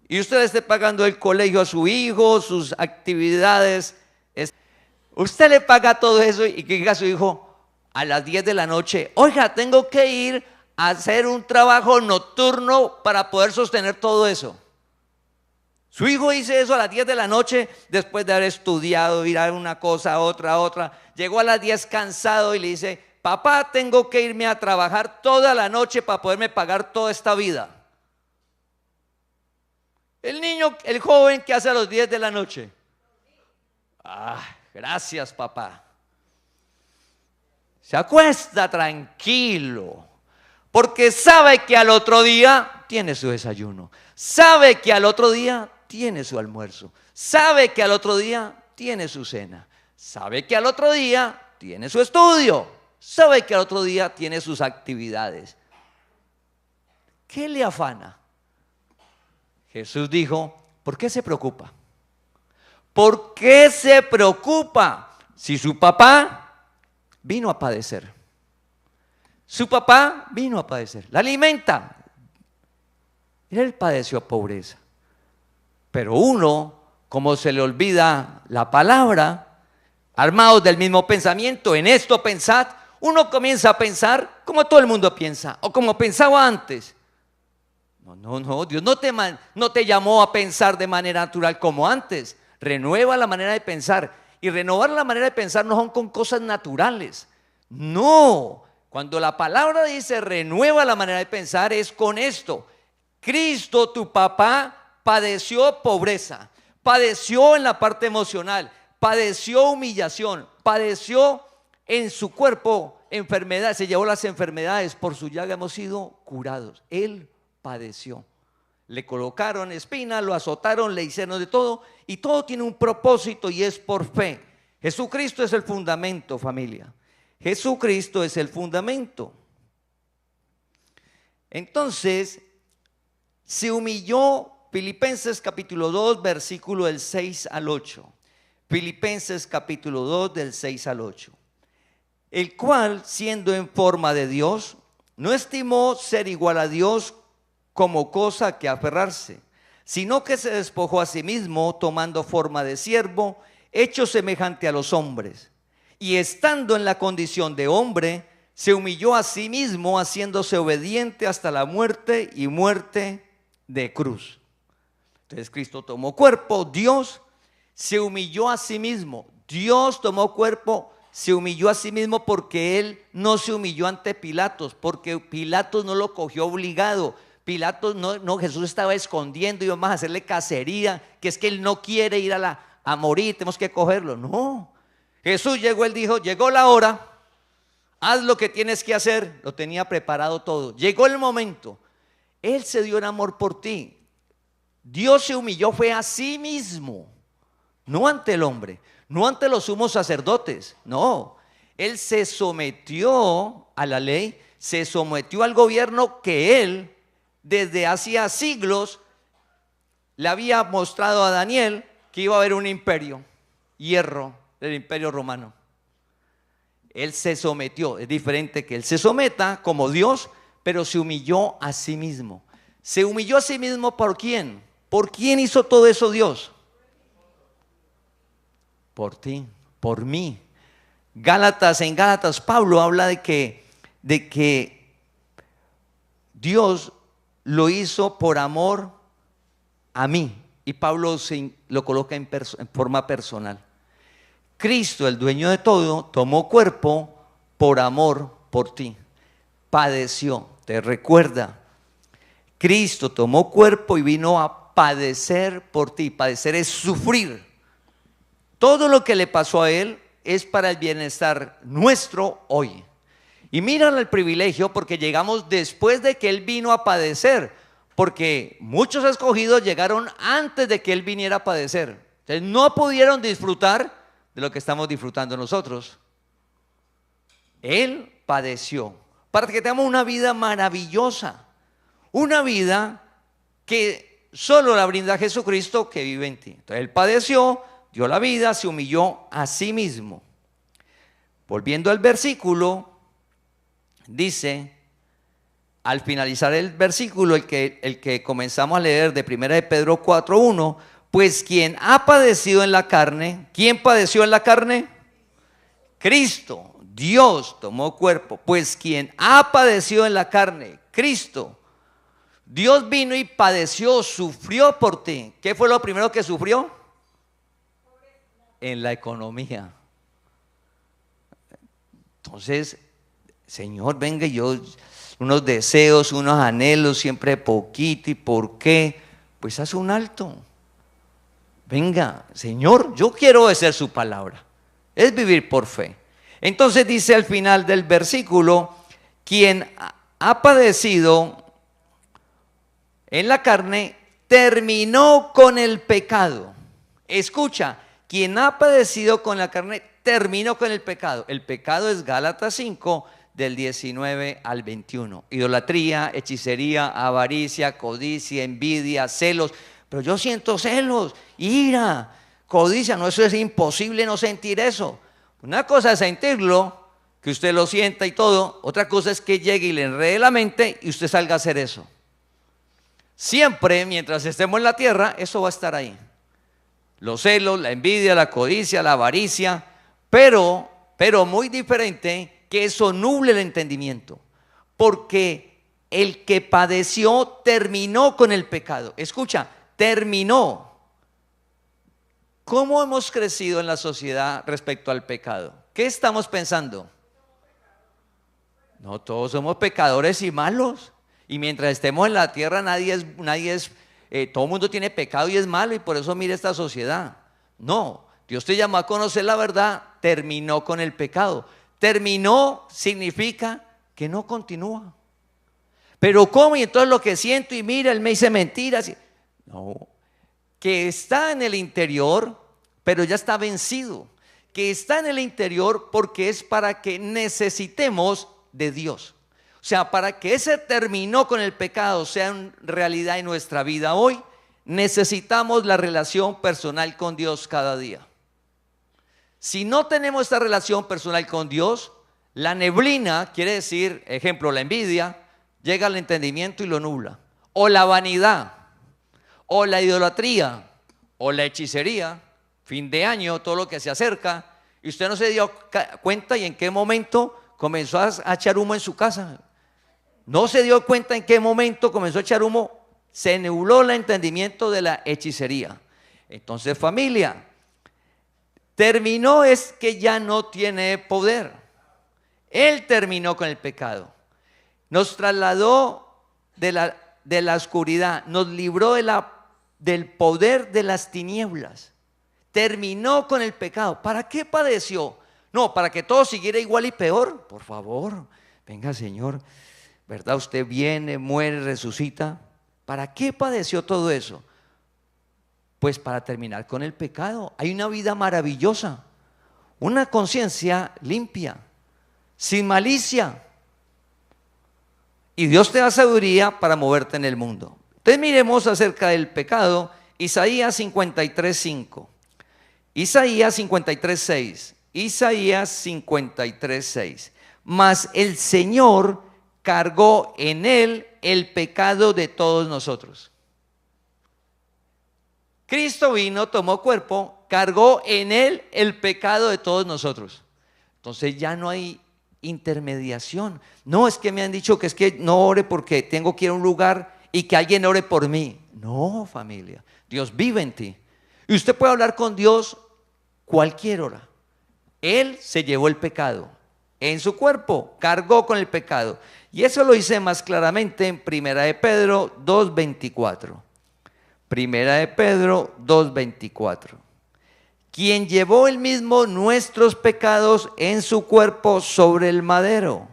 y usted le esté pagando el colegio a su hijo, sus actividades. Usted le paga todo eso y que diga a su hijo a las 10 de la noche, oiga, tengo que ir a hacer un trabajo nocturno para poder sostener todo eso. Su hijo dice eso a las 10 de la noche después de haber estudiado, ir a una cosa, a otra. Llegó a las 10 cansado y le dice, papá, tengo que irme a trabajar toda la noche para poderme pagar toda esta vida. El niño, el joven, ¿qué hace a las 10 de la noche? Gracias, papá. Se acuesta tranquilo, porque sabe que al otro día tiene su desayuno, sabe que al otro día tiene su almuerzo, sabe que al otro día tiene su cena, sabe que al otro día tiene su estudio, sabe que al otro día tiene sus actividades. ¿qué le afana? Jesús dijo, ¿por qué se preocupa? ¿Por qué se preocupa si su papá vino a padecer? Su papá vino a padecer, la alimenta. Él padeció pobreza. Pero uno, como se le olvida la palabra, armados del mismo pensamiento, en esto pensad, uno comienza a pensar como todo el mundo piensa, o como pensaba antes. No, Dios no te llamó a pensar de manera natural como antes. Renueva la manera de pensar. Y renovar la manera de pensar no son con cosas naturales. No, cuando la palabra dice renueva la manera de pensar es con esto. Cristo, tu papá, padeció pobreza, padeció en la parte emocional, padeció humillación, padeció en su cuerpo enfermedades, se llevó las enfermedades, por su llaga hemos sido curados. Él padeció. Le colocaron espinas, lo azotaron, le hicieron de todo, y todo tiene un propósito y es por fe. Jesucristo es el fundamento, familia. Jesucristo es el fundamento. Entonces, se humilló. Filipenses capítulo 2, versículo del 6 al 8. Filipenses capítulo 2, del 6 al 8. El cual, siendo en forma de Dios, no estimó ser igual a Dios como cosa que aferrarse, sino que se despojó a sí mismo, tomando forma de siervo, hecho semejante a los hombres. Y estando en la condición de hombre, se humilló a sí mismo, haciéndose obediente hasta la muerte y muerte de cruz. Entonces Cristo tomó cuerpo, Dios se humilló a sí mismo. Dios tomó cuerpo, se humilló a sí mismo porque Él no se humilló ante Pilatos, porque Pilatos no lo cogió obligado. Pilatos no, Jesús estaba escondiendo y vamos a hacerle cacería, que es que Él no quiere ir a morir, tenemos que cogerlo. No, Jesús llegó, Él dijo, llegó la hora, haz lo que tienes que hacer, lo tenía preparado todo. Llegó el momento, Él se dio en amor por ti. Dios se humilló, fue a sí mismo, no ante el hombre, no ante los sumos sacerdotes, no. Él se sometió a la ley, se sometió al gobierno que Él desde hacía siglos le había mostrado a Daniel que iba a haber un imperio, hierro, del imperio romano. Él se sometió, es diferente que Él se someta como Dios, pero se humilló a sí mismo. ¿Se humilló a sí mismo por quién? ¿Por quién hizo todo eso Dios? Por ti, por mí. En Gálatas, Pablo habla de que Dios lo hizo por amor a mí. Y Pablo lo coloca en forma personal. Cristo, el dueño de todo, tomó cuerpo por amor por ti. Padeció, te recuerda. Cristo tomó cuerpo y vino a padecer por ti. Padecer es sufrir. Todo lo que le pasó a Él es para el bienestar nuestro hoy. Y miran el privilegio porque llegamos después de que Él vino a padecer, porque muchos escogidos llegaron antes de que Él viniera a padecer. Entonces no pudieron disfrutar de lo que estamos disfrutando nosotros. Él padeció para que tengamos una vida maravillosa, una vida que solo la brinda Jesucristo que vive en ti. Entonces Él padeció, dio la vida, se humilló a sí mismo. Volviendo al versículo, dice, al finalizar el versículo, el que comenzamos a leer de 1 de Pedro 4:1, pues quien ha padecido en la carne, ¿quién padeció en la carne? Cristo. Dios tomó cuerpo, pues quien ha padecido en la carne, Cristo. Dios vino y padeció, sufrió por ti. ¿Qué fue lo primero que sufrió? En la economía. Entonces, Señor, venga, yo unos deseos, unos anhelos, siempre poquito, ¿y por qué? Pues haz un alto. Venga, Señor, yo quiero obedecer su palabra. Es vivir por fe. Entonces dice al final del versículo, quien ha padecido en la carne, terminó con el pecado. Escucha, quien ha padecido con la carne, terminó con el pecado. El pecado es Gálatas 5, del 19 al 21. Idolatría, hechicería, avaricia, codicia, envidia, celos. Pero yo siento celos, ira, codicia. No, eso es imposible no sentir eso. Una cosa es sentirlo, que usted lo sienta y todo. Otra cosa es que llegue y le enrede la mente y usted salga a hacer eso. Siempre, mientras estemos en la tierra, eso va a estar ahí. Los celos, la envidia, la codicia, la avaricia, pero muy diferente que eso nuble el entendimiento, porque el que padeció terminó con el pecado. Escucha, terminó. ¿Cómo hemos crecido en la sociedad respecto al pecado? ¿Qué estamos pensando? No, todos somos pecadores y malos, y mientras estemos en la tierra todo el mundo tiene pecado y es malo, y por eso mira esta sociedad. No, Dios te llamó a conocer la verdad, terminó con el pecado. Terminó significa que no continúa. Pero ¿cómo? Y entonces lo que siento y mira, él me dice mentiras. No, que está en el interior, pero ya está vencido. Que está en el interior porque es para que necesitemos de Dios. O sea, para que ese terminó con el pecado sea en realidad en nuestra vida hoy, necesitamos la relación personal con Dios cada día. Si no tenemos esta relación personal con Dios, la neblina, quiere decir, ejemplo, la envidia, llega al entendimiento y lo nubla. O la vanidad, o la idolatría, o la hechicería, fin de año, todo lo que se acerca, y usted no se dio cuenta y en qué momento comenzó a echar humo en su casa. No se dio cuenta en qué momento comenzó a echar humo, se nubló el entendimiento de la hechicería. Entonces, familia, terminó es que ya no tiene poder. Él terminó con el pecado. Nos trasladó de la oscuridad, nos libró del poder de las tinieblas. Terminó con el pecado. ¿Para qué padeció? No, para que todo siguiera igual y peor. Por favor, venga, Señor, ¿verdad? Usted viene, muere, resucita. ¿Para qué padeció todo eso? Pues para terminar con el pecado. Hay una vida maravillosa, una conciencia limpia, sin malicia. Y Dios te da sabiduría para moverte en el mundo. Entonces miremos acerca del pecado, Isaías 53:5, Isaías 53:6, Isaías 53:6. Mas el Señor cargó en él el pecado de todos nosotros. Cristo vino, tomó cuerpo, cargó en él el pecado de todos nosotros. Entonces ya no hay intermediación. No, es que me han dicho que es que no ore porque tengo que ir a un lugar y que alguien ore por mí. No, familia, Dios vive en ti. Y usted puede hablar con Dios cualquier hora. Él se llevó el pecado en su cuerpo, cargó con el pecado. Y eso lo dice más claramente en Primera de Pedro 2:24. Primera de Pedro 2:24. Quien llevó él mismo nuestros pecados en su cuerpo sobre el madero.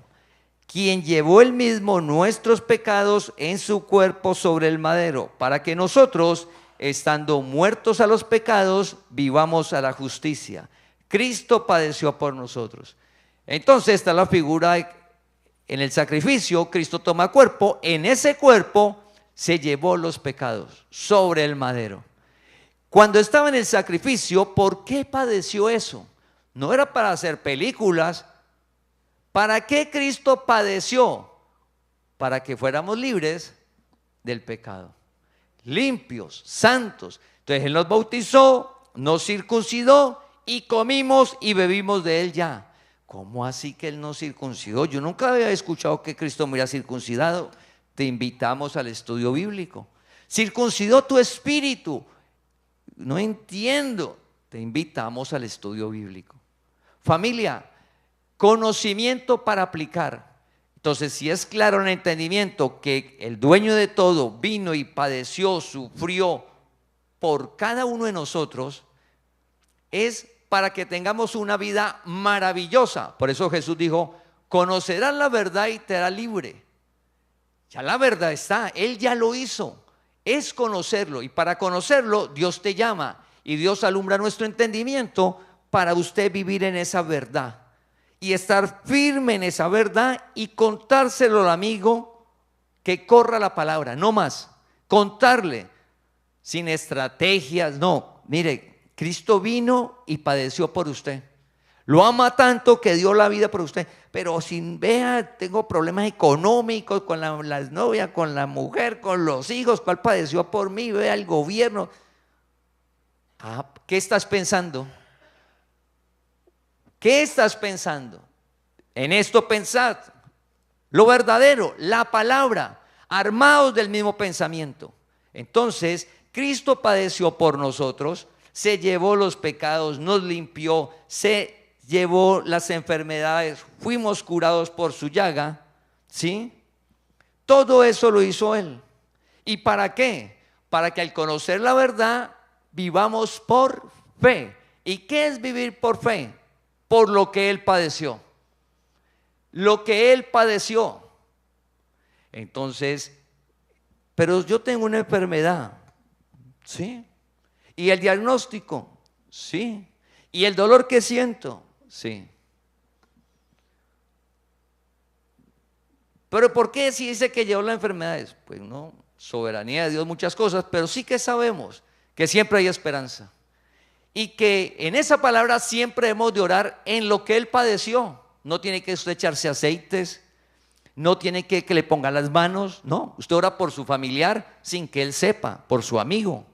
Quien llevó él mismo nuestros pecados en su cuerpo sobre el madero, para que nosotros, estando muertos a los pecados, vivamos a la justicia. Cristo padeció por nosotros. Entonces está la figura en el sacrificio. Cristo toma cuerpo, en ese cuerpo se llevó los pecados sobre el madero. Cuando estaba en el sacrificio, ¿por qué padeció eso? No era para hacer películas. ¿Para qué Cristo padeció? Para que fuéramos libres del pecado, limpios, santos. Entonces Él nos bautizó, nos circuncidó y comimos y bebimos de Él ya. ¿Cómo así que Él nos circuncidó? Yo nunca había escuchado que Cristo me hubiera circuncidado. Te invitamos al estudio bíblico. Circuncidó tu espíritu. No entiendo. Te invitamos al estudio bíblico. Familia, conocimiento para aplicar. Entonces, si es claro en el entendimiento que el dueño de todo vino y padeció, sufrió por cada uno de nosotros, es para que tengamos una vida maravillosa. Por eso Jesús dijo: conocerás la verdad y te hará libre. Ya la verdad está, Él ya lo hizo. Es conocerlo, y para conocerlo Dios te llama y Dios alumbra nuestro entendimiento para usted vivir en esa verdad. y estar firme en esa verdad y contárselo al amigo que corra la palabra, no más. Contarle, sin estrategias, no. Mire, Cristo vino y padeció por usted. Lo ama tanto que dio la vida por usted. Pero sin vea, tengo problemas económicos con la novia, con la mujer, con los hijos. ¿Cuál padeció por mí? Vea el gobierno. ¿Qué estás pensando? ¿Qué estás pensando? En esto pensad. Lo verdadero, la palabra, armados del mismo pensamiento. Entonces, Cristo padeció por nosotros, se llevó los pecados, nos limpió, se llevó las enfermedades, fuimos curados por su llaga, ¿sí? Todo eso lo hizo Él. ¿Y para qué? Para que al conocer la verdad vivamos por fe. ¿Y qué es vivir por fe? Por lo que Él padeció. Lo que Él padeció. Entonces, pero yo tengo una enfermedad, ¿sí? Y el diagnóstico, sí. Y el dolor que siento, sí. Pero ¿por qué si dice que llevó las enfermedades? Pues no, soberanía de Dios, muchas cosas, pero sí que sabemos que siempre hay esperanza. Y que en esa palabra siempre hemos de orar en lo que Él padeció. No tiene que usted echarse aceites, no tiene que le ponga las manos, no. Usted ora por su familiar sin que él sepa, por su amigo.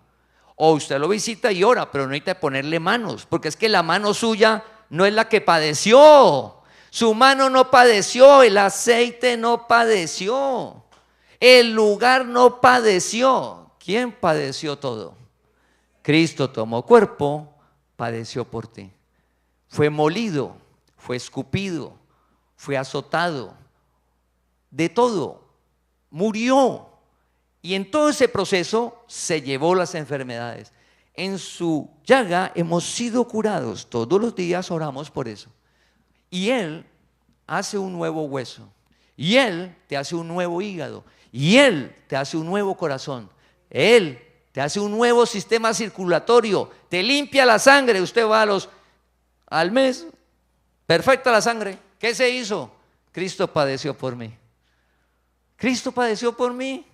O usted lo visita y ora, pero no necesita ponerle manos, porque es que la mano suya no es la que padeció. Su mano no padeció, el aceite no padeció, el lugar no padeció. ¿Quién padeció todo? Cristo tomó cuerpo, padeció por ti. Fue molido, fue escupido, fue azotado, de todo, murió. Y en todo ese proceso se llevó las enfermedades. En su llaga hemos sido curados. Todos los días oramos por eso. Y Él hace un nuevo hueso. Y Él te hace un nuevo hígado. Y Él te hace un nuevo corazón. Él te hace un nuevo sistema circulatorio. Te limpia la sangre. Usted va al mes, perfecta la sangre. ¿Qué se hizo? Cristo padeció por mí. Cristo padeció por mí.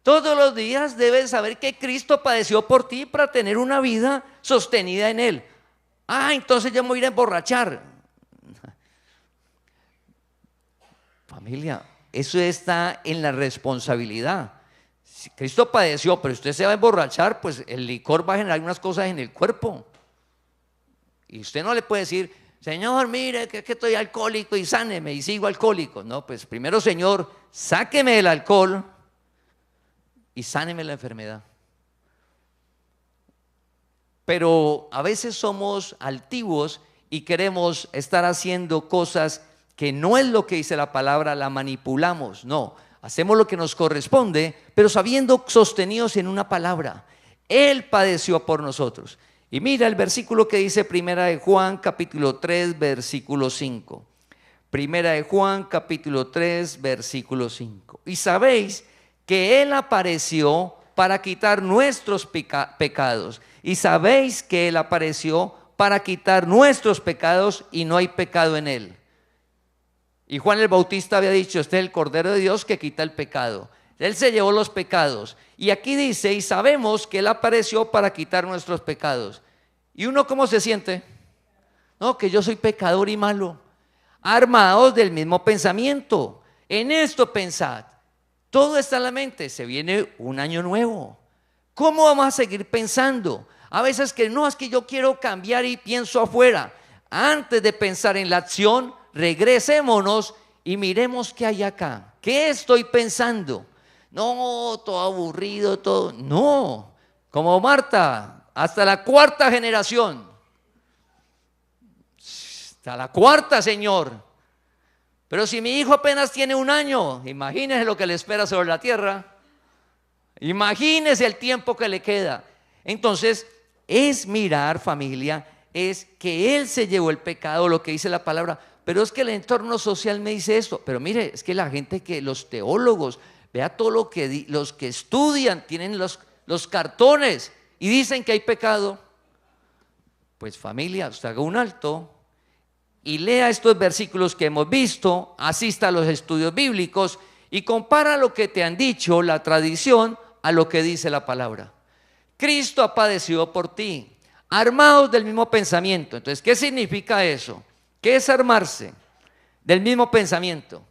Todos los días debes saber que Cristo padeció por ti para tener una vida sostenida en Él. Entonces yo me voy a ir a emborrachar. Familia, eso está en la responsabilidad. Si Cristo padeció, pero usted se va a emborrachar, pues el licor va a generar algunas cosas en el cuerpo. Y usted no le puede decir, Señor, mire que estoy alcohólico y sáneme y sigo alcohólico. No, pues primero, Señor, sáqueme del alcohol y sáneme la enfermedad. Pero a veces somos altivos y queremos estar haciendo cosas que no es lo que dice la palabra, la manipulamos. No, hacemos lo que nos corresponde, pero sabiendo sostenidos en una palabra. Él padeció por nosotros. Y mira el versículo que dice Primera de Juan capítulo 3 versículo 5. Primera de Juan capítulo 3 versículo 5. Y sabéis que Él apareció para quitar nuestros pecados. Y sabéis que Él apareció para quitar nuestros pecados y no hay pecado en Él. Y Juan el Bautista había dicho, este es el Cordero de Dios que quita el pecado. Él se llevó los pecados. Y aquí dice, y sabemos que Él apareció para quitar nuestros pecados. ¿Y uno cómo se siente? No, que yo soy pecador y malo. Armados del mismo pensamiento. En esto pensad. Todo está en la mente. Se viene un año nuevo. ¿Cómo vamos a seguir pensando? A veces que no, es que yo quiero cambiar y pienso afuera. Antes de pensar en la acción, regresémonos y miremos qué hay acá. ¿Qué estoy pensando? No, todo aburrido, todo. No, como Marta, hasta la cuarta generación. Hasta la cuarta, Señor. Pero si mi hijo apenas tiene 1 año, imagínese lo que le espera sobre la tierra. Imagínese el tiempo que le queda. Entonces, es mirar, familia, es que Él se llevó el pecado, lo que dice la palabra. Pero es que el entorno social me dice esto. Pero mire, es que la gente los teólogos, vea todo lo que los que estudian, tienen los cartones y dicen que hay pecado. Pues familia, usted haga un alto y lea estos versículos que hemos visto, asista a los estudios bíblicos y compara lo que te han dicho, la tradición, a lo que dice la palabra. Cristo ha padecido por ti, armados del mismo pensamiento. Entonces, ¿qué significa eso? ¿Qué es armarse del mismo pensamiento?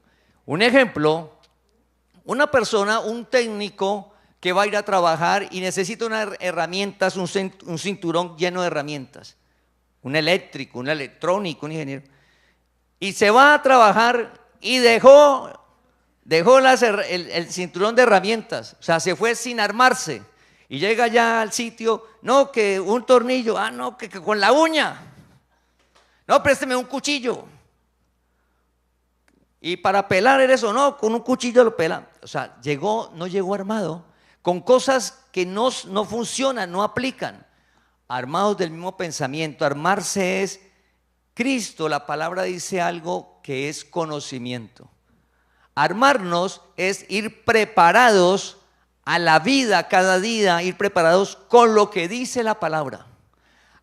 Un ejemplo, una persona, un técnico que va a ir a trabajar y necesita unas herramientas, un cinturón lleno de herramientas. Un eléctrico, un electrónico, un ingeniero. Y se va a trabajar y dejó el cinturón de herramientas. O sea, se fue sin armarse. Y llega ya al sitio, no, que un tornillo, no, que con la uña. No, présteme un cuchillo. Y para pelar eso, no, con un cuchillo lo pela. O sea, no llegó armado, con cosas que no funcionan, no aplican. Armados del mismo pensamiento. Armarse es, Cristo, la palabra dice algo que es conocimiento. Armarnos es ir preparados a la vida cada día, ir preparados con lo que dice la palabra.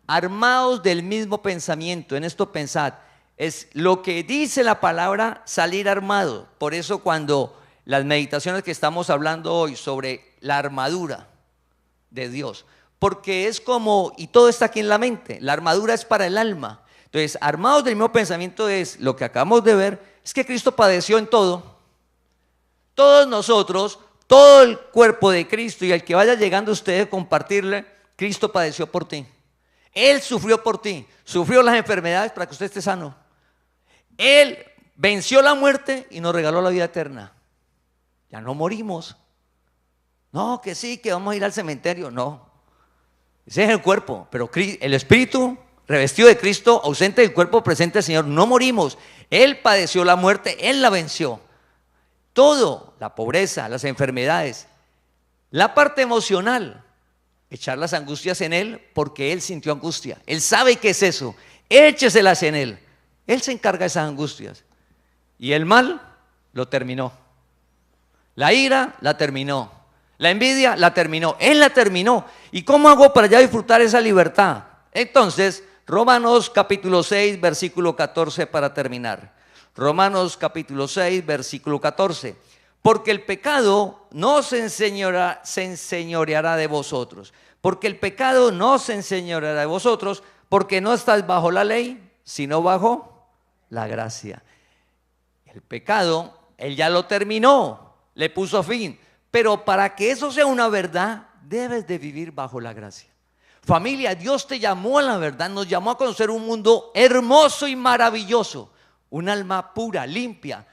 Armados del mismo pensamiento, en esto pensad, es lo que dice la palabra, salir armado. Por eso cuando las meditaciones que estamos hablando hoy sobre la armadura de Dios, porque es como, y todo está aquí en la mente, la armadura es para el alma. Entonces, armados del mismo pensamiento es lo que acabamos de ver, es que Cristo padeció en todo. Todos nosotros, todo el cuerpo de Cristo, y el que vaya llegando a usted a compartirle, Cristo padeció por ti. Él sufrió por ti, sufrió las enfermedades para que usted esté sano. Él venció la muerte y nos regaló la vida eterna. Ya no morimos. No, que sí, que vamos a ir al cementerio. No, ese es el cuerpo, pero el espíritu revestido de Cristo, ausente del cuerpo, presente del Señor, no morimos. Él padeció la muerte, Él la venció. Todo, la pobreza, las enfermedades, la parte emocional, echar las angustias en Él porque Él sintió angustia. Él sabe qué es eso. Écheselas en Él. Él se encarga de esas angustias. Y el mal lo terminó. La ira la terminó. La envidia la terminó. Él la terminó. ¿Y cómo hago para ya disfrutar esa libertad? Entonces, Romanos capítulo 6, versículo 14 para terminar. Romanos capítulo 6, versículo 14. Porque el pecado no se enseñoreará de vosotros. Porque el pecado no se enseñoreará de vosotros, porque no estáis bajo la ley, sino bajo la gracia. El pecado, Él ya lo terminó, le puso fin. Pero para que eso sea una verdad, debes de vivir bajo la gracia. Familia, Dios te llamó a la verdad, nos llamó a conocer un mundo hermoso y maravilloso. Un alma pura, limpia,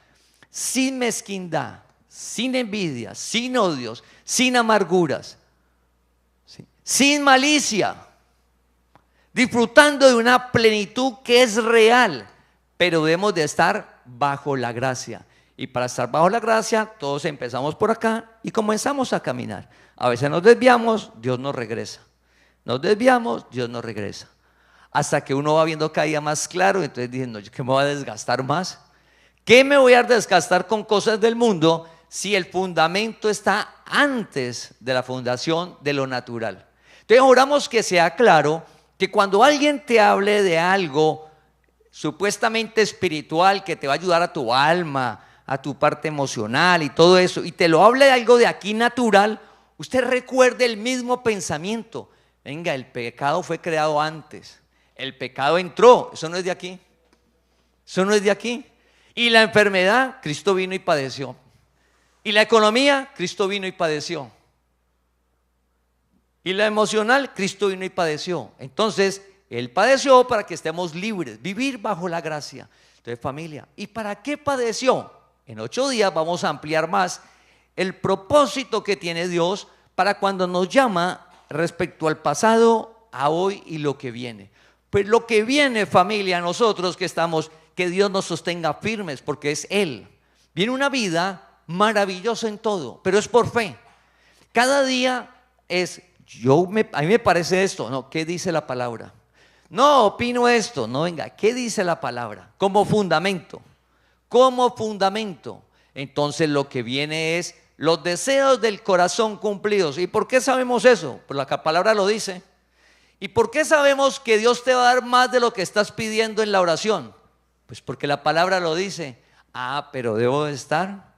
sin mezquindad, sin envidia, sin odios, sin amarguras, sin malicia, disfrutando de una plenitud que es real, pero debemos de estar bajo la gracia. Y para estar bajo la gracia, todos empezamos por acá y comenzamos a caminar. A veces nos desviamos, Dios nos regresa. Nos desviamos, Dios nos regresa. Hasta que uno va viendo cada día más claro, entonces diciendo, ¿qué me voy a desgastar más? ¿Qué me voy a desgastar con cosas del mundo si el fundamento está antes de la fundación de lo natural? Entonces oramos que sea claro que cuando alguien te hable de algo supuestamente espiritual que te va a ayudar a tu alma, a tu parte emocional y todo eso, y te lo hable de algo de aquí natural, usted recuerde el mismo pensamiento. Venga, el pecado fue creado antes. El pecado entró, eso no es de aquí. Eso no es de aquí. Y la enfermedad, Cristo vino y padeció. Y la economía, Cristo vino y padeció. Y la emocional, Cristo vino y padeció. Entonces, Él padeció para que estemos libres, vivir bajo la gracia. Entonces, familia, ¿y para qué padeció? En 8 días vamos a ampliar más el propósito que tiene Dios para cuando nos llama respecto al pasado, a hoy y lo que viene. Pues lo que viene, familia, nosotros que estamos, que Dios nos sostenga firmes, porque es Él. Viene una vida maravillosa en todo, pero es por fe. Cada día es, a mí me parece esto, no, ¿qué dice la palabra? No, opino esto, no, venga, ¿qué dice la palabra? Como fundamento, como fundamento. Entonces lo que viene es los deseos del corazón cumplidos. ¿Y por qué sabemos eso? Pues la palabra lo dice. ¿Y por qué sabemos que Dios te va a dar más de lo que estás pidiendo en la oración? Pues porque la palabra lo dice. Ah, pero debo de estar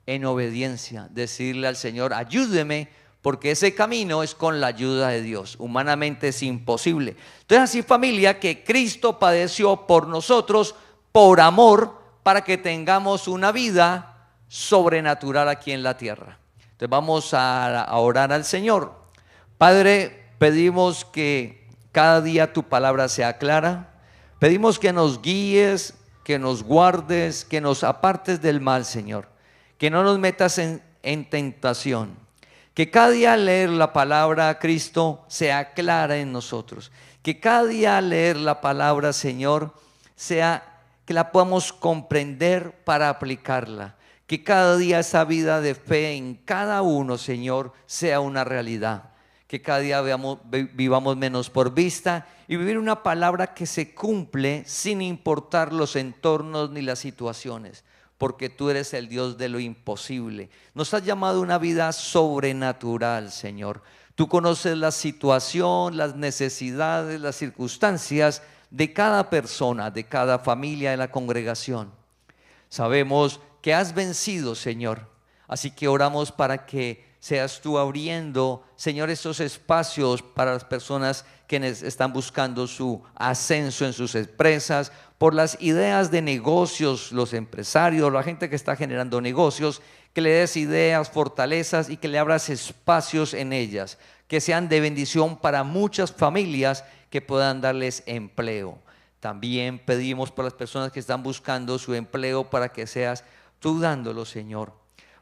en obediencia, decirle al Señor, ayúdeme, porque ese camino es con la ayuda de Dios. Humanamente es imposible. Entonces así, familia, que Cristo padeció por nosotros, por amor, para que tengamos una vida sobrenatural aquí en la tierra. Entonces vamos a orar al Señor. Padre, pedimos que cada día tu palabra sea clara. Pedimos que nos guíes, que nos guardes, que nos apartes del mal, Señor. Que no nos metas en tentación. Que cada día al leer la palabra, Cristo, sea clara en nosotros. Que cada día al leer la palabra, Señor, sea que la podamos comprender para aplicarla. Que cada día esa vida de fe en cada uno, Señor, sea una realidad. Que cada día vivamos menos por vista y vivir una palabra que se cumple sin importar los entornos ni las situaciones. Porque tú eres el Dios de lo imposible. Nos has llamado a una vida sobrenatural, Señor. Tú conoces la situación, las necesidades, las circunstancias de cada persona, de cada familia de la congregación. Sabemos que has vencido, Señor. Así que oramos para que seas tú abriendo, Señor, estos espacios para las personas que están buscando su ascenso en sus empresas, por las ideas de negocios, los empresarios, la gente que está generando negocios, que le des ideas, fortalezas y que le abras espacios en ellas, que sean de bendición para muchas familias que puedan darles empleo. También pedimos por las personas que están buscando su empleo para que seas tú dándolo, Señor,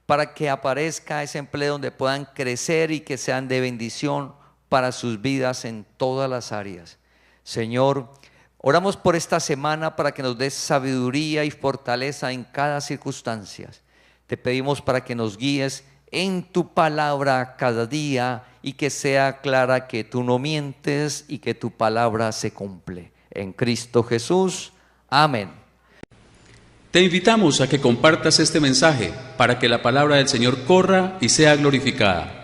para que aparezca ese empleo donde puedan crecer y que sean de bendición para sus vidas en todas las áreas. Señor, oramos por esta semana para que nos des sabiduría y fortaleza en cada circunstancia. Te pedimos para que nos guíes en tu palabra cada día y que sea clara que tú no mientes y que tu palabra se cumple. En Cristo Jesús. Amén. Te invitamos a que compartas este mensaje para que la palabra del Señor corra y sea glorificada.